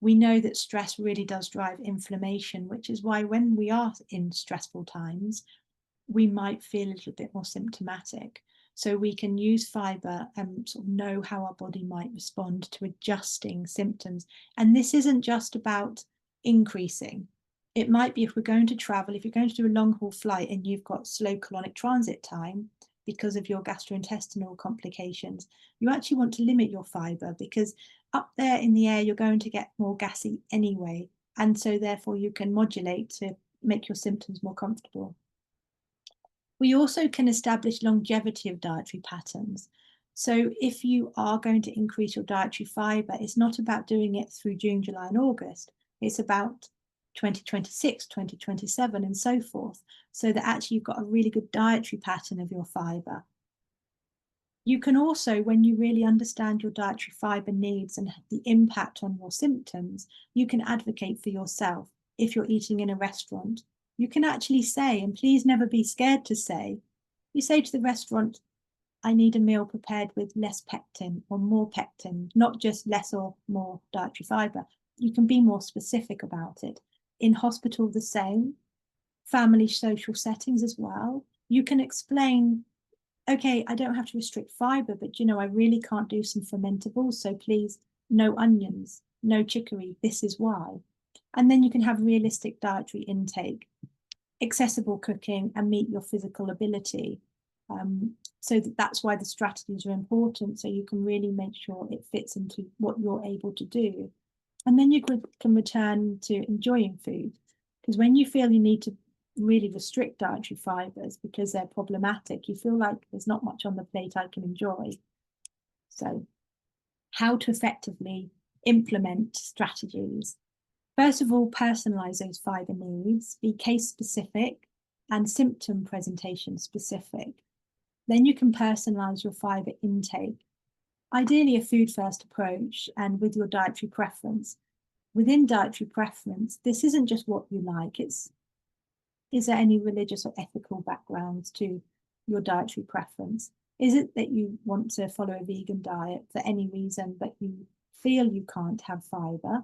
We know that stress really does drive inflammation, which is why when we are in stressful times, we might feel a little bit more symptomatic. So we can use fibre and sort of know how our body might respond to adjusting symptoms. And this isn't just about increasing. It might be if we're going to travel, if you're going to do a long haul flight and you've got slow colonic transit time because of your gastrointestinal complications, you actually want to limit your fibre because up there in the air, you're going to get more gassy anyway. And so therefore you can modulate to make your symptoms more comfortable. We also can establish longevity of dietary patterns. So if you are going to increase your dietary fibre, it's not about doing it through June, July and August. It's about 2026, 2027 and so forth, so that actually you've got a really good dietary pattern of your fibre. You can also, when you really understand your dietary fibre needs and the impact on your symptoms, you can advocate for yourself. If you're eating in a restaurant, you can actually say, and please never be scared to say, you say to the restaurant, I need a meal prepared with less pectin or more pectin, not just less or more dietary fibre. You can be more specific about it. In hospital, the same. Family social settings as well. You can explain, okay, I don't have to restrict fibre, but you know, I really can't do some fermentables. So please, no onions, no chicory. This is why. And then you can have realistic dietary intake, accessible cooking, and meet your physical ability. So that's why the strategies are important, so you can really make sure it fits into what you're able to do. And then you can return to enjoying food, because when you feel you need to really restrict dietary fibres because they're problematic, you feel like there's not much on the plate I can enjoy. So how to effectively implement strategies. First of all, personalise those fibre needs, be case specific and symptom presentation specific. Then you can personalise your fibre intake. Ideally a food first approach and with your dietary preference. Within dietary preference, this isn't just what you like, is there any religious or ethical backgrounds to your dietary preference? Is it that you want to follow a vegan diet for any reason, but you feel you can't have fibre?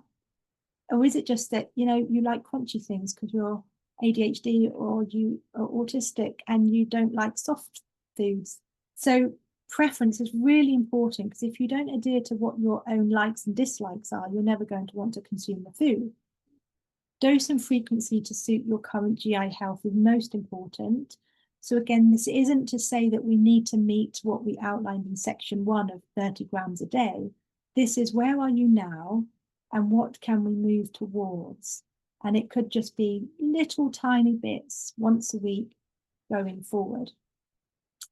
Or is it just that, you know, you like crunchy things because you're ADHD or you are autistic and you don't like soft foods? So preference is really important, because if you don't adhere to what your own likes and dislikes are, you're never going to want to consume the food. Dose and frequency to suit your current GI health is most important. So again, this isn't to say that we need to meet what we outlined in section 1 of 30 grams a day. This is where are you now and what can we move towards? And it could just be little tiny bits once a week going forward.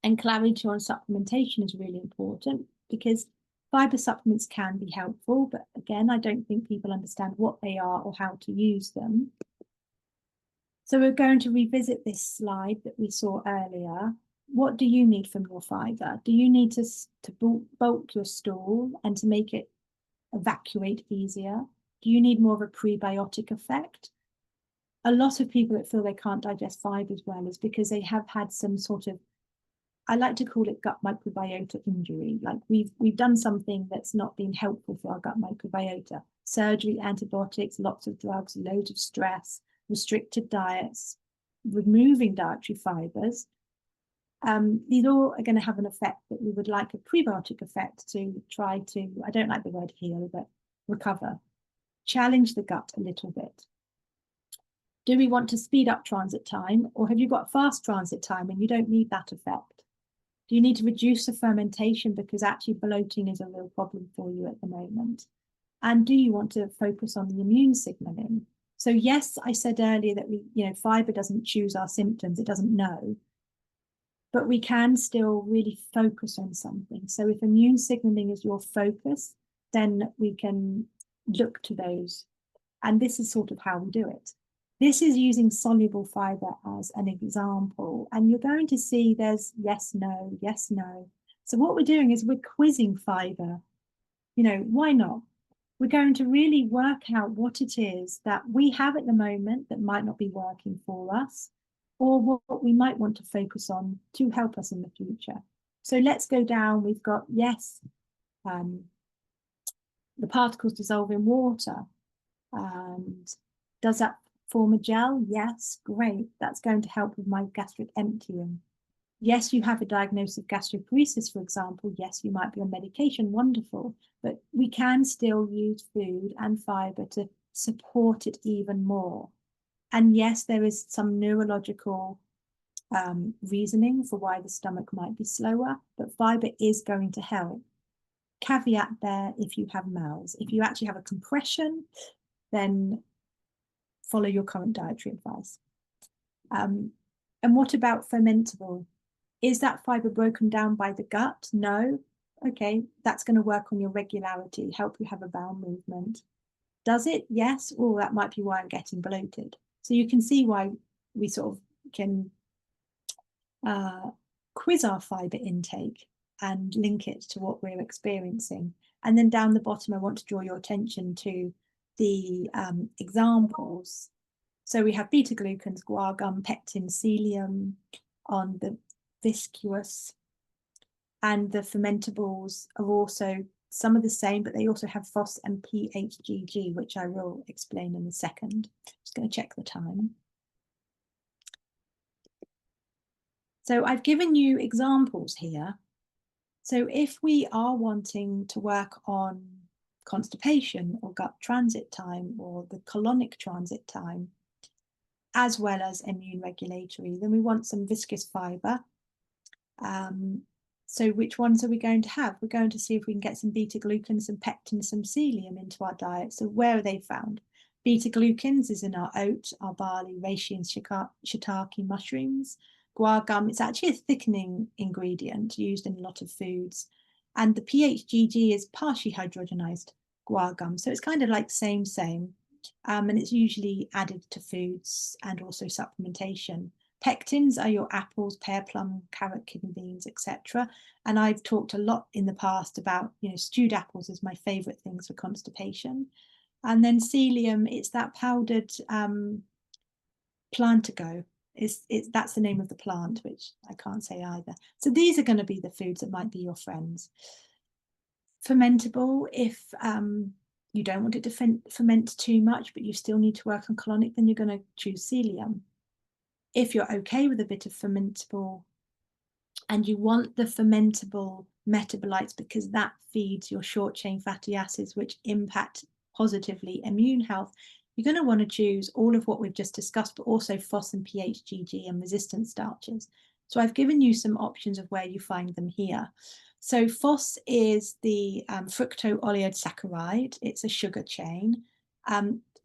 And clarity on supplementation is really important, because fibre supplements can be helpful, but again, I don't think people understand what they are or how to use them. So we're going to revisit this slide that we saw earlier. What do you need from your fibre? Do you need to bulk your stool and to make it evacuate easier? Do you need more of a prebiotic effect? A lot of people that feel they can't digest fibres well is because they have had some sort of, I like to call it gut microbiota injury. Like we've done something that's not been helpful for our gut microbiota. Surgery, antibiotics, lots of drugs, loads of stress, restricted diets, removing dietary fibres. These all are going to have an effect that we would like a prebiotic effect to try to, I don't like the word heal, but recover, challenge the gut a little bit. Do we want to speed up transit time, or have you got fast transit time and you don't need that effect? Do you need to reduce the fermentation because actually bloating is a real problem for you at the moment? And do you want to focus on the immune signaling? So yes, I said earlier that fibre doesn't choose our symptoms, it doesn't know, but we can still really focus on something. So if immune signaling is your focus, then we can look to those. And this is sort of how we do it. This is using soluble fibre as an example, and you're going to see there's yes, no, yes, no. So what we're doing is we're quizzing fibre. Why not? We're going to really work out what it is that we have at the moment that might not be working for us, or what we might want to focus on to help us in the future. So let's go down. We've got yes, the particles dissolve in water. And does that form a gel? Yes, great. That's going to help with my gastric emptying. Yes, you have a diagnosis of gastroparesis, for example. Yes, you might be on medication, wonderful. But we can still use food and fibre to support it even more. And yes, there is some neurological reasoning for why the stomach might be slower, but fibre is going to help. Caveat there, if you have MALS. If you actually have a compression, then follow your current dietary advice. And what about fermentable? Is that fibre broken down by the gut? No. Okay, that's going to work on your regularity, help you have a bowel movement. Does it? Yes. Oh, that might be why I'm getting bloated. So you can see why we sort of can quiz our fibre intake and link it to what we're experiencing. And then down the bottom, I want to draw your attention to the examples. So we have beta-glucans, guar gum, pectin, psyllium on the viscous, and the fermentables are also some of the same, but they also have FOS and PHGG, which I will explain in a second. Just going to check the time. So I've given you examples here. So if we are wanting to work on constipation or gut transit time or the colonic transit time, as well as immune regulatory. Then we want some viscous fibre. So which ones are we going to have? We're going to see if we can get some beta-glucans, some pectins, some psyllium into our diet. So where are they found? Beta-glucans is in our oat, our barley, reishi and shiitake mushrooms. Guar gum, it's actually a thickening ingredient used in a lot of foods. And the PHGG is partially hydrogenized guar gum. So it's kind of like same. And it's usually added to foods and also supplementation. Pectins are your apples, pear, plum, carrot, kidney beans, etc. And I've talked a lot in the past about, stewed apples is my favorite things for constipation. And then psyllium, it's that powdered plantago. That's the name of the plant, which I can't say either. So these are going to be the foods that might be your friends. Fermentable, if you don't want it to ferment too much, but you still need to work on colonic, then you're going to choose psyllium. If you're okay with a bit of fermentable and you want the fermentable metabolites because that feeds your short chain fatty acids, which impact positively immune health, you're going to want to choose all of what we've just discussed, but also FOS and PHGG and resistant starches. So I've given you some options of where you find them here. So FOS is the fructooleosaccharide. It's a sugar chain.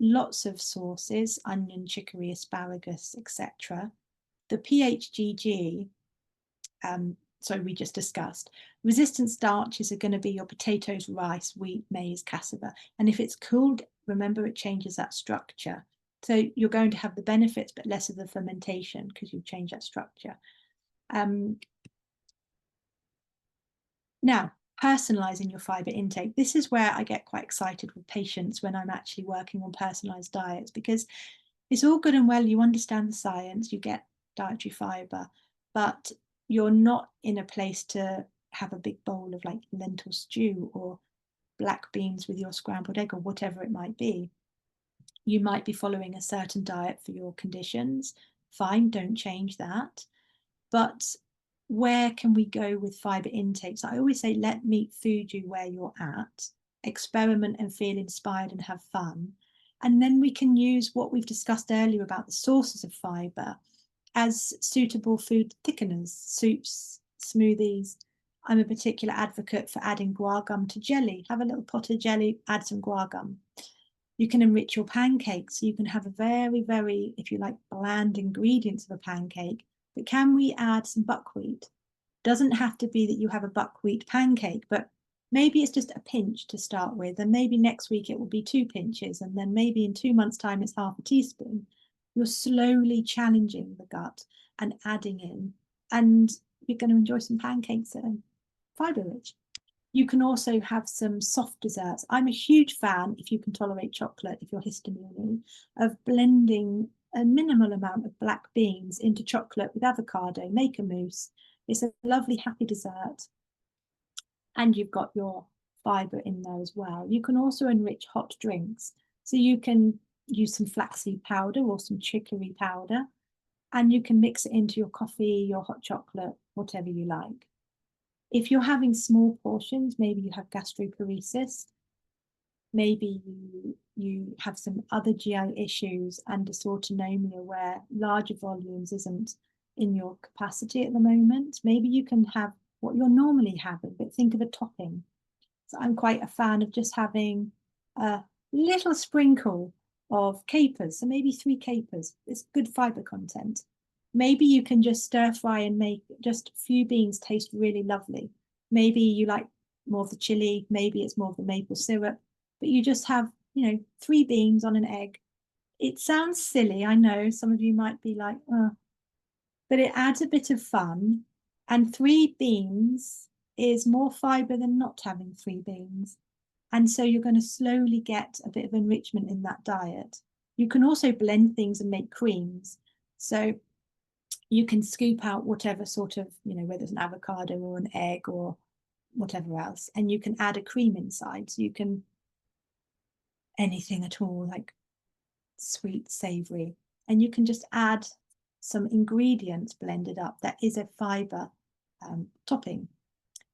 Lots of sources, onion, chicory, asparagus, etc. The PHGG, we just discussed. Resistant starches are going to be your potatoes, rice, wheat, maize, cassava. And if it's cooled, remember it changes that structure. So you're going to have the benefits, but less of the fermentation because you've changed that structure. Now, personalizing your fiber intake. This is where I get quite excited with patients when I'm actually working on personalized diets, because it's all good and well, you understand the science, you get dietary fiber, but you're not in a place to have a big bowl of like lentil stew or black beans with your scrambled egg or whatever it might be. You might be following a certain diet for your conditions. Fine, don't change that. But where can we go with fiber intakes? I always say, let meat food you where you're at, experiment and feel inspired and have fun. And then we can use what we've discussed earlier about the sources of fiber as suitable food thickeners, soups, smoothies. I'm a particular advocate for adding guar gum to jelly. Have a little pot of jelly, add some guar gum. You can enrich your pancakes. So you can have a very, very, if you like, bland ingredients of a pancake. But can we add some buckwheat? Doesn't have to be that you have a buckwheat pancake, but maybe it's just a pinch to start with, and maybe next week it will be 2 pinches, and then maybe in 2 months' time it's half a teaspoon. You're slowly challenging the gut and adding in, and you're going to enjoy some pancakes that are fiber rich. You can also have some soft desserts. I'm a huge fan, if you can tolerate chocolate, if you're histamine, of blending a minimal amount of black beans into chocolate with avocado, make a mousse. It's a lovely, happy dessert. And you've got your fiber in there as well. You can also enrich hot drinks. So you can use some flaxseed powder or some chicory powder, and you can mix it into your coffee, your hot chocolate, whatever you like. If you're having small portions, maybe you have gastroparesis, maybe you have some other GI issues and dysautonomia where larger volumes isn't in your capacity at the moment, maybe you can have what you're normally having, but think of a topping. So I'm quite a fan of just having a little sprinkle of capers, so maybe 3 capers. It's good fiber content. Maybe you can just stir fry and make just a few beans taste really lovely. Maybe you like more of the chili, maybe it's more of the maple syrup, but you just have, 3 beans on an egg. It sounds silly, I know some of you might be like, oh, but it adds a bit of fun, and 3 beans is more fiber than not having 3 beans. And so you're going to slowly get a bit of enrichment in that diet. You can also blend things and make creams. So you can scoop out whatever sort of, whether it's an avocado or an egg or whatever else, and you can add a cream inside. So you can, anything at all, like sweet, savory, and you can just add some ingredients blended up that is a fiber topping.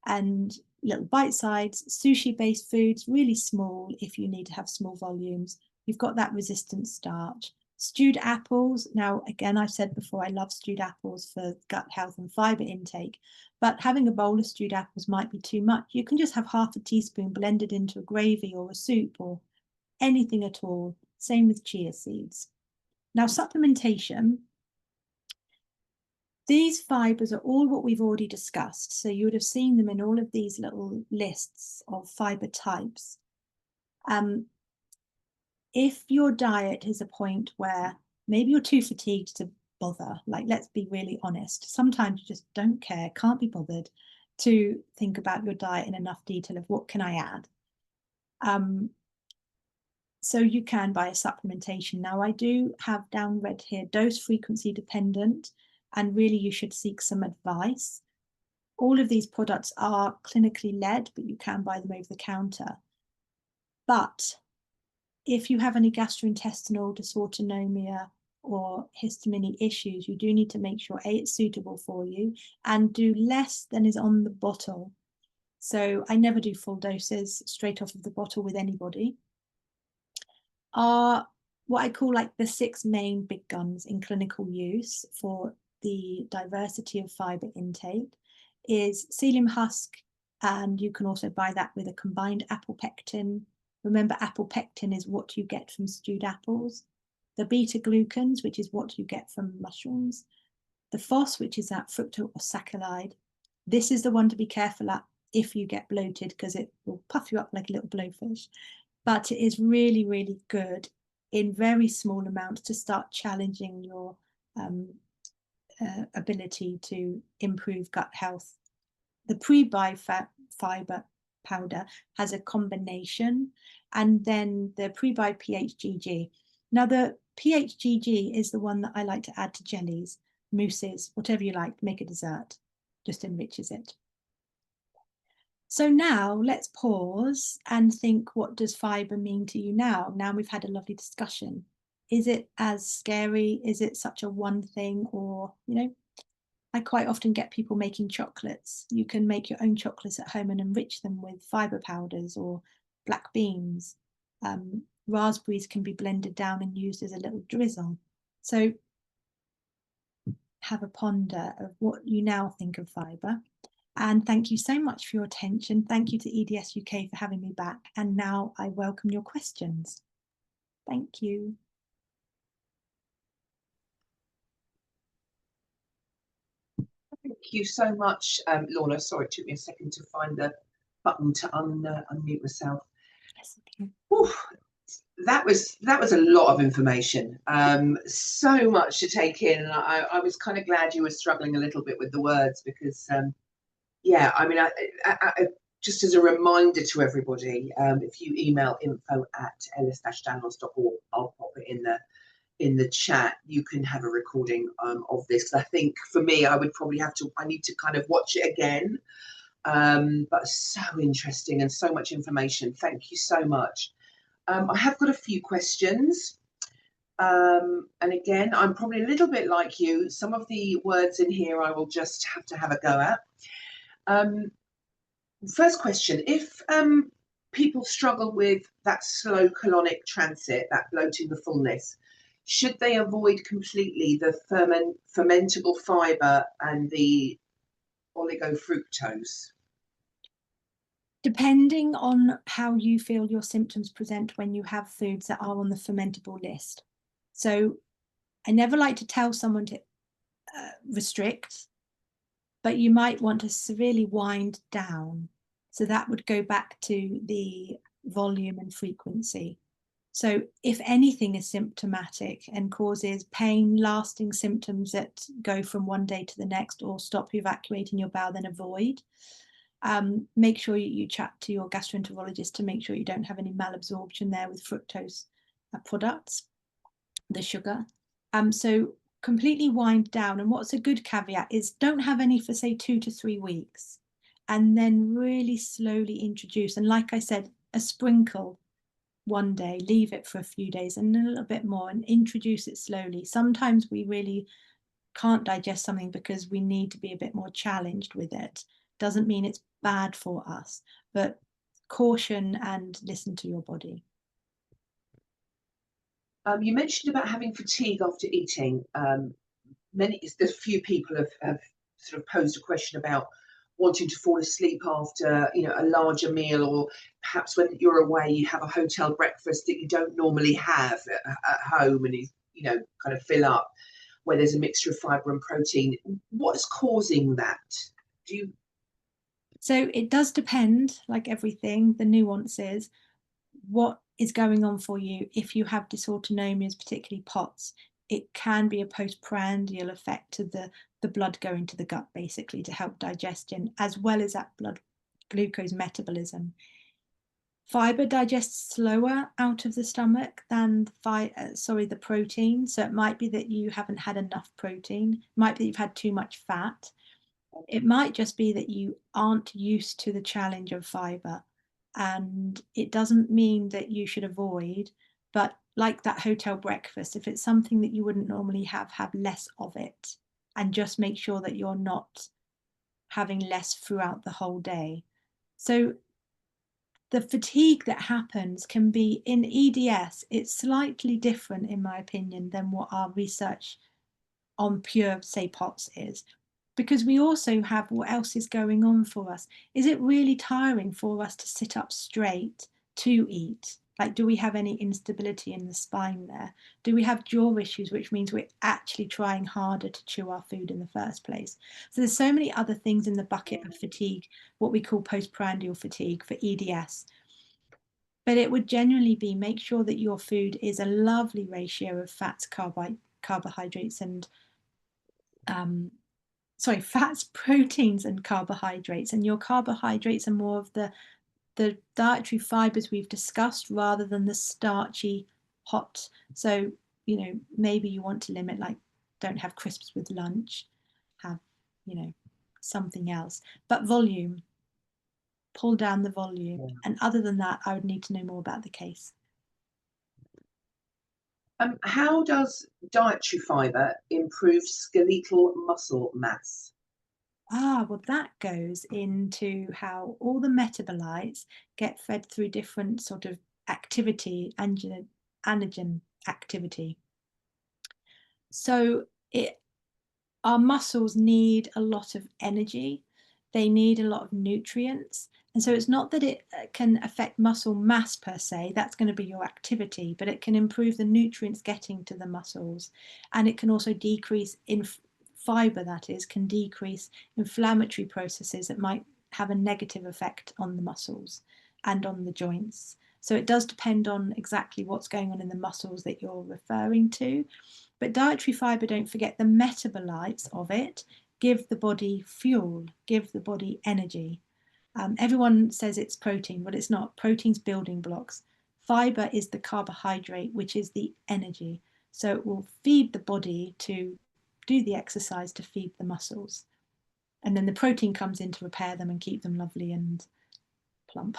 and little bite sides, sushi-based foods, really small if you need to have small volumes. You've got that resistant starch. Stewed apples. Now, again, I've said before, I love stewed apples for gut health and fibre intake, but having a bowl of stewed apples might be too much. You can just have half a teaspoon blended into a gravy or a soup or anything at all. Same with chia seeds. Now, supplementation. These fibres are all what we've already discussed. So you would have seen them in all of these little lists of fibre types. If your diet is a point where maybe you're too fatigued to bother, like, let's be really honest, sometimes you just don't care, can't be bothered to think about your diet in enough detail of what can I add. So you can buy a supplementation. Now, I do have down red here, dose frequency dependent, and really you should seek some advice. All of these products are clinically led, but you can buy them over the counter. But if you have any gastrointestinal dysautonomia or histamine issues, you do need to make sure, A, it's suitable for you, and do less than is on the bottle. So I never do full doses straight off of the bottle with anybody. Are what I call like the 6 main big guns in clinical use for the diversity of fibre intake is psyllium husk, and you can also buy that with a combined apple pectin. Remember, apple pectin is what you get from stewed apples. The beta glucans, which is what you get from mushrooms. The FOS, which is that fructoosaccharide. This is the one to be careful at if you get bloated, because it will puff you up like a little blowfish. But it is really, really good in very small amounts to start challenging your ability to improve gut health. The pre-fibre powder has a combination, and then the pre-bi PHGG. Now, the PHGG is the one that I like to add to jellies, mousses, whatever you like, make a dessert, just enriches it. So now let's pause and think, what does fibre mean to you now? Now we've had a lovely discussion. Is it as scary? Is it such a one thing? Or, you know, I quite often get people making chocolates. You can make your own chocolates at home and enrich them with fibre powders or black beans. Raspberries can be blended down and used as a little drizzle. So have a ponder of what you now think of fibre. And thank you so much for your attention. Thank you to EDS UK for having me back. And now I welcome your questions. Thank you. Thank you so much, Lorna. Sorry, it took me a second to find the button to unmute myself. Yes, okay. Oof, that was a lot of information. So much to take in. And I was kind of glad you were struggling a little bit with the words, because yeah, I mean, I just as a reminder to everybody, if you email info@ehlers-danlos.org, I'll pop it in the chat. You can have a recording of this. I think for me, I need to kind of watch it again. But so interesting and so much information. Thank you so much. I have got a few questions. And again, I'm probably a little bit like you. Some of the words in here I will just have to have a go at. First question, if people struggle with that slow colonic transit, that bloating, the fullness, should they avoid completely the fermentable fibre and the oligofructose? Depending on how you feel your symptoms present when you have foods that are on the fermentable list. So I never like to tell someone to restrict, but you might want to severely wind down. So that would go back to the volume and frequency. So if anything is symptomatic and causes pain, lasting symptoms that go from one day to the next or stop you evacuating your bowel, then avoid. Make sure you chat to your gastroenterologist to make sure you don't have any malabsorption there with fructose products, the sugar. So completely wind down. And what's a good caveat is don't have any for, say, 2 to 3 weeks, and then really slowly introduce. And like I said, a sprinkle one day, leave it for a few days and a little bit more, and introduce it slowly. Sometimes we really can't digest something because we need to be a bit more challenged with it. doesn't mean it's bad for us, but caution and listen to your body. You mentioned about having fatigue after eating. There's a few people have sort of posed a question about wanting to fall asleep after, you know, a larger meal, or perhaps when you're away you have a hotel breakfast that you don't normally have at home, and you know, kind of fill up, where there's a mixture of fibre and protein. What's causing that? Do you? So it does depend, like everything, the nuances, what is going on for you. If you have dysautonomias, particularly POTS, it can be a postprandial effect to the blood going to the gut, basically to help digestion, as well as that blood glucose metabolism. Fibre digests slower out of the stomach than the protein. So it might be that you haven't had enough protein. It might be that you've had too much fat. It might just be that you aren't used to the challenge of fibre. And it doesn't mean that you should avoid, but like that hotel breakfast, if it's something that you wouldn't normally have less of it, and just make sure that you're not having less throughout the whole day. So the fatigue that happens can be in EDS, it's slightly different, in my opinion, than what our research on pure, say, POTS is, because we also have what else is going on for us. Is it really tiring for us to sit up straight to eat? Like, do we have any instability in the spine there? Do we have jaw issues, which means we're actually trying harder to chew our food in the first place? So there's so many other things in the bucket of fatigue, what we call postprandial fatigue for EDS. But it would generally be, make sure that your food is a lovely ratio of fats, carbohydrates, and fats, proteins, and carbohydrates. And your carbohydrates are more of the dietary fibres we've discussed, rather than the starchy hot. So, you know, maybe you want to limit, like, don't have crisps with lunch, have, you know, something else. But volume, pull down the volume. Yeah. And other than that, I would need to know more about the case. How does dietary fibre improve skeletal muscle mass? Well, that goes into how all the metabolites get fed through different sort of activity, anagen activity. So our muscles need a lot of energy. They need a lot of nutrients. And so it's not that it can affect muscle mass per se, that's going to be your activity, but it can improve the nutrients getting to the muscles. And it can also decrease fibre, that is, can decrease inflammatory processes that might have a negative effect on the muscles and on the joints. So it does depend on exactly what's going on in the muscles that you're referring to. But dietary fibre, don't forget, the metabolites of it give the body fuel, give the body energy. Everyone says it's protein, but it's not. Protein's building blocks. Fibre is the carbohydrate, which is the energy. So it will feed the body to do the exercise to feed the muscles. And then the protein comes in to repair them and keep them lovely and plump.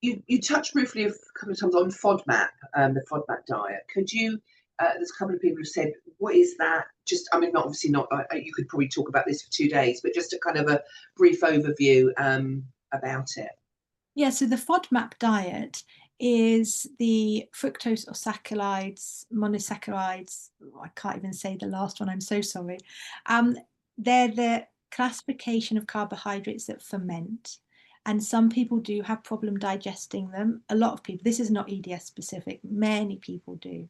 You touched briefly a couple of times on FODMAP, the FODMAP diet. Could you, there's a couple of people who said, what is that? Just, I mean, obviously not, you could probably talk about this for 2 days, but just a kind of a brief overview about it. Yeah, so the FODMAP diet is the fructose or saccharides, monosaccharides. I can't even say the last one, I'm so sorry. They're the classification of carbohydrates that ferment. And some people do have problem digesting them. A lot of people, this is not EDS specific, many people do.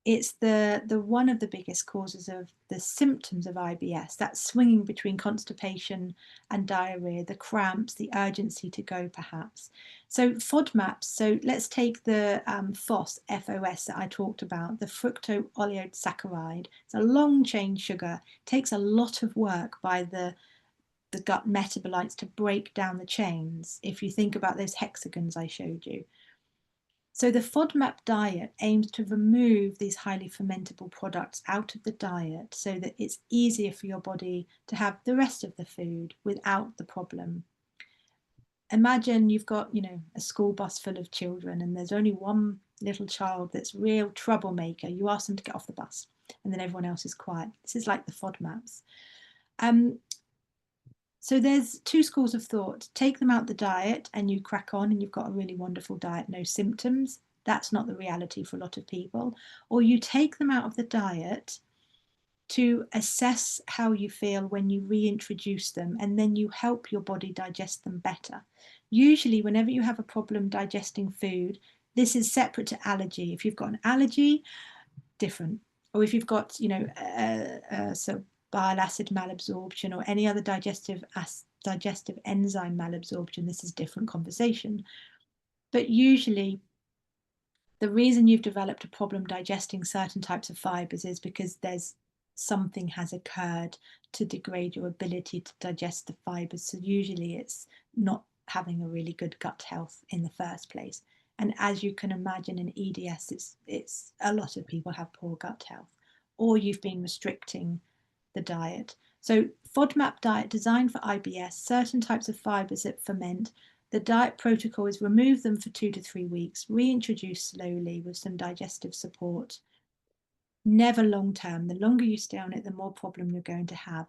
It's the one of the biggest causes of the symptoms of IBS, that swinging between constipation and diarrhea, the cramps, the urgency to go perhaps. So FODMAPs, so let's take the FOS that I talked about, the fructooligosaccharides. It's a long chain sugar. It takes a lot of work by the gut metabolites to break down the chains, if you think about those hexagons I showed you. So the FODMAP diet aims to remove these highly fermentable products out of the diet so that it's easier for your body to have the rest of the food without the problem. Imagine you've got, you know, a school bus full of children and there's only one little child that's real troublemaker. You ask them to get off the bus and then everyone else is quiet. This is like the FODMAPs. So there's two schools of thought. Take them out the diet and you crack on and you've got a really wonderful diet, no symptoms. That's not the reality for a lot of people. Or you take them out of the diet to assess how you feel when you reintroduce them, and then you help your body digest them better. Usually, whenever you have a problem digesting food, this is separate to allergy. If you've got an allergy, different. Or if you've got, you know, so bile acid malabsorption or any other digestive enzyme malabsorption, this is different conversation. But usually, the reason you've developed a problem digesting certain types of fibers is because something has occurred to degrade your ability to digest the fibers. So usually it's not having a really good gut health in the first place. And as you can imagine in EDS, it's a lot of people have poor gut health, or you've been restricting the diet. So FODMAP diet designed for IBS, certain types of fibers that ferment. The diet protocol is remove them for 2 to 3 weeks, reintroduce slowly with some digestive support. Never long term. The longer you stay on it, the more problem you're going to have.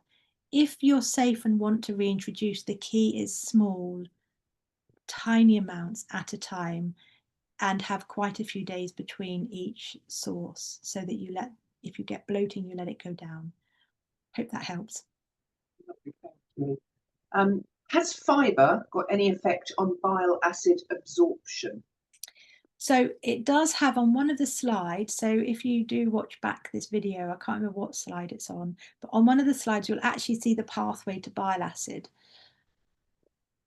If you're safe and want to reintroduce, the key is small, tiny amounts at a time, and have quite a few days between each source so that if you get bloating, you let it go down. Hope that helps. Has fibre got any effect on bile acid absorption? So it does have on one of the slides. So if you do watch back this video, I can't remember what slide it's on, but on one of the slides, you'll actually see the pathway to bile acid.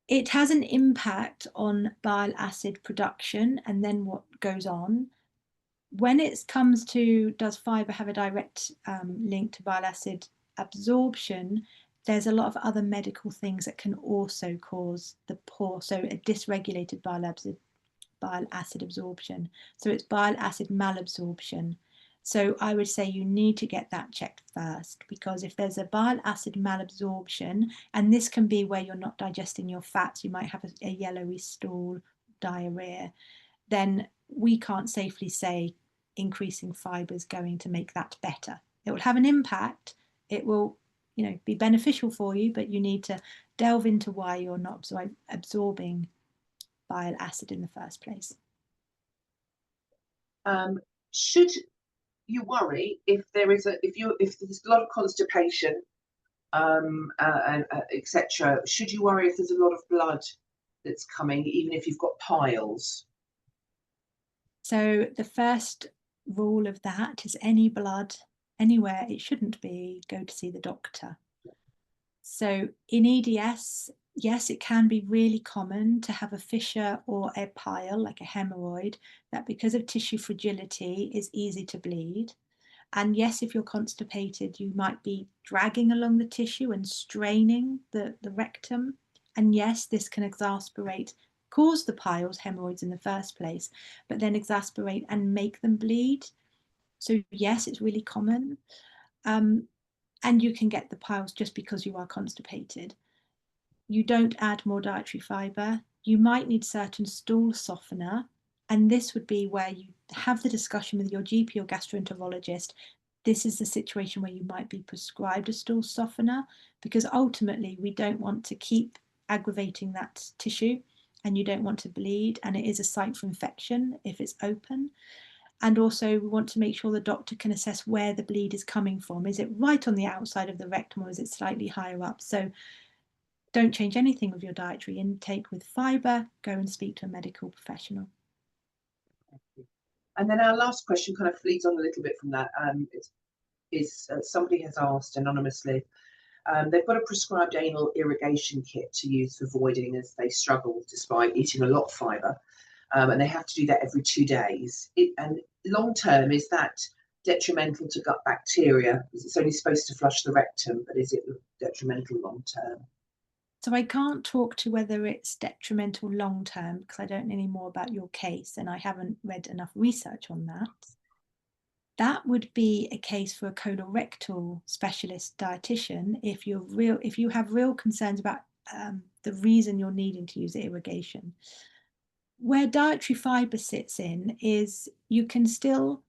It has an impact on bile acid production and then what goes on. When it comes to, does fibre have a direct link to bile acid absorption, there's a lot of other medical things that can also cause the poor, so a dysregulated bile acid absorption. So it's bile acid malabsorption. So I would say you need to get that checked first, because if there's a bile acid malabsorption, and this can be where you're not digesting your fats, you might have a yellowy stool, diarrhea, then we can't safely say increasing fibre is going to make that better. It will have an impact. It will, be beneficial for you, but you need to delve into why you're not absorbing bile acid in the first place. Should you worry if there's a lot of constipation, etc.? Should you worry if there's a lot of blood that's coming, even if you've got piles? So the first rule of that is any blood anywhere it shouldn't be, go to see the doctor. So in EDS, yes, it can be really common to have a fissure or a pile, like a hemorrhoid, that because of tissue fragility is easy to bleed. And yes, if you're constipated, you might be dragging along the tissue and straining the rectum. And yes, this can cause the piles, hemorrhoids in the first place, but then exacerbate and make them bleed. So yes, it's really common. And you can get the piles just because you are constipated. You don't add more dietary fibre. You might need certain stool softener. And this would be where you have the discussion with your GP or gastroenterologist. This is the situation where you might be prescribed a stool softener, because ultimately we don't want to keep aggravating that tissue, and you don't want to bleed, and it is a site for infection if it's open. And also we want to make sure the doctor can assess where the bleed is coming from. Is it right on the outside of the rectum, or is it slightly higher up? So don't change anything with your dietary intake with fibre. Go and speak to a medical professional. And then our last question kind of leads on a little bit from that. Somebody has asked anonymously, they've got a prescribed anal irrigation kit to use for voiding as they struggle despite eating a lot of fibre, and they have to do that every 2 days. And long term, is that detrimental to gut bacteria? Because it's only supposed to flush the rectum, but is it detrimental long term? So I can't talk to whether it's detrimental long term, because I don't know any more about your case and I haven't read enough research on that. That would be a case for a colorectal specialist dietitian if you have real concerns about the reason you're needing to use irrigation. Where dietary fibre sits in is you can still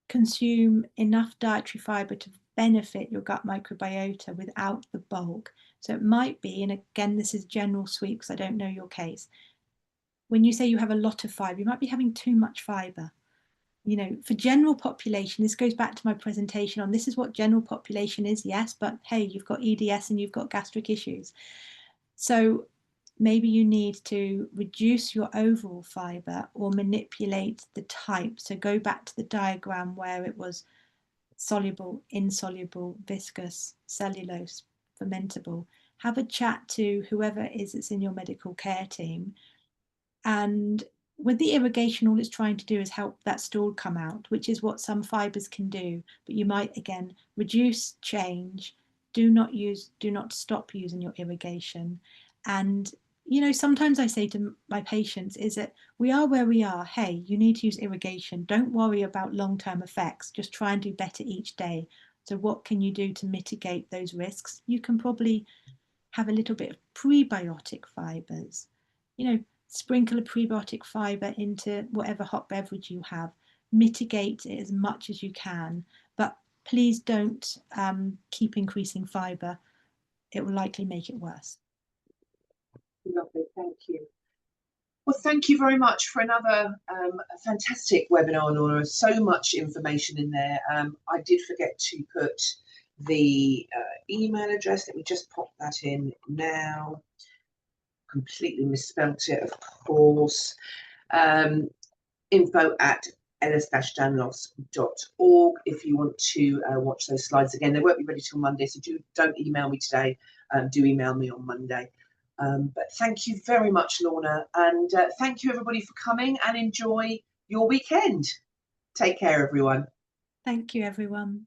consume enough dietary fibre to benefit your gut microbiota without the bulk. So it might be, and again, this is general sweep because I don't know your case. When you say you have a lot of fibre, you might be having too much fibre. You know, for general population, this goes back to my presentation on this is what general population is, yes, but hey, you've got EDS and you've got gastric issues. So maybe you need to reduce your overall fibre or manipulate the type. So go back to the diagram where it was soluble, insoluble, viscous, cellulose, fermentable. Have a chat to whoever it is that's in your medical care team. And with the irrigation, all it's trying to do is help that stool come out, which is what some fibres can do. But you might, again, reduce, change, do not stop using your irrigation. And, you know, sometimes I say to my patients is that we are where we are. Hey, you need to use irrigation. Don't worry about long-term effects. Just try and do better each day. So what can you do to mitigate those risks? You can probably have a little bit of prebiotic fibres. You know, sprinkle a prebiotic fibre into whatever hot beverage you have. Mitigate it as much as you can, but please don't keep increasing fibre. It will likely make it worse. Lovely, thank you. Well, thank you very much for another fantastic webinar, Lorna. So much information in there. I did forget to put the email address. Let me just pop that in now. Completely misspelt it, of course. Info at Ehlers-Danlos.org if you want to watch those slides again. They won't be ready till Monday, so don't email me today. Do email me on Monday. But thank you very much, Lorna, and thank you everybody for coming, and enjoy your weekend. Take care, everyone. Thank you, everyone.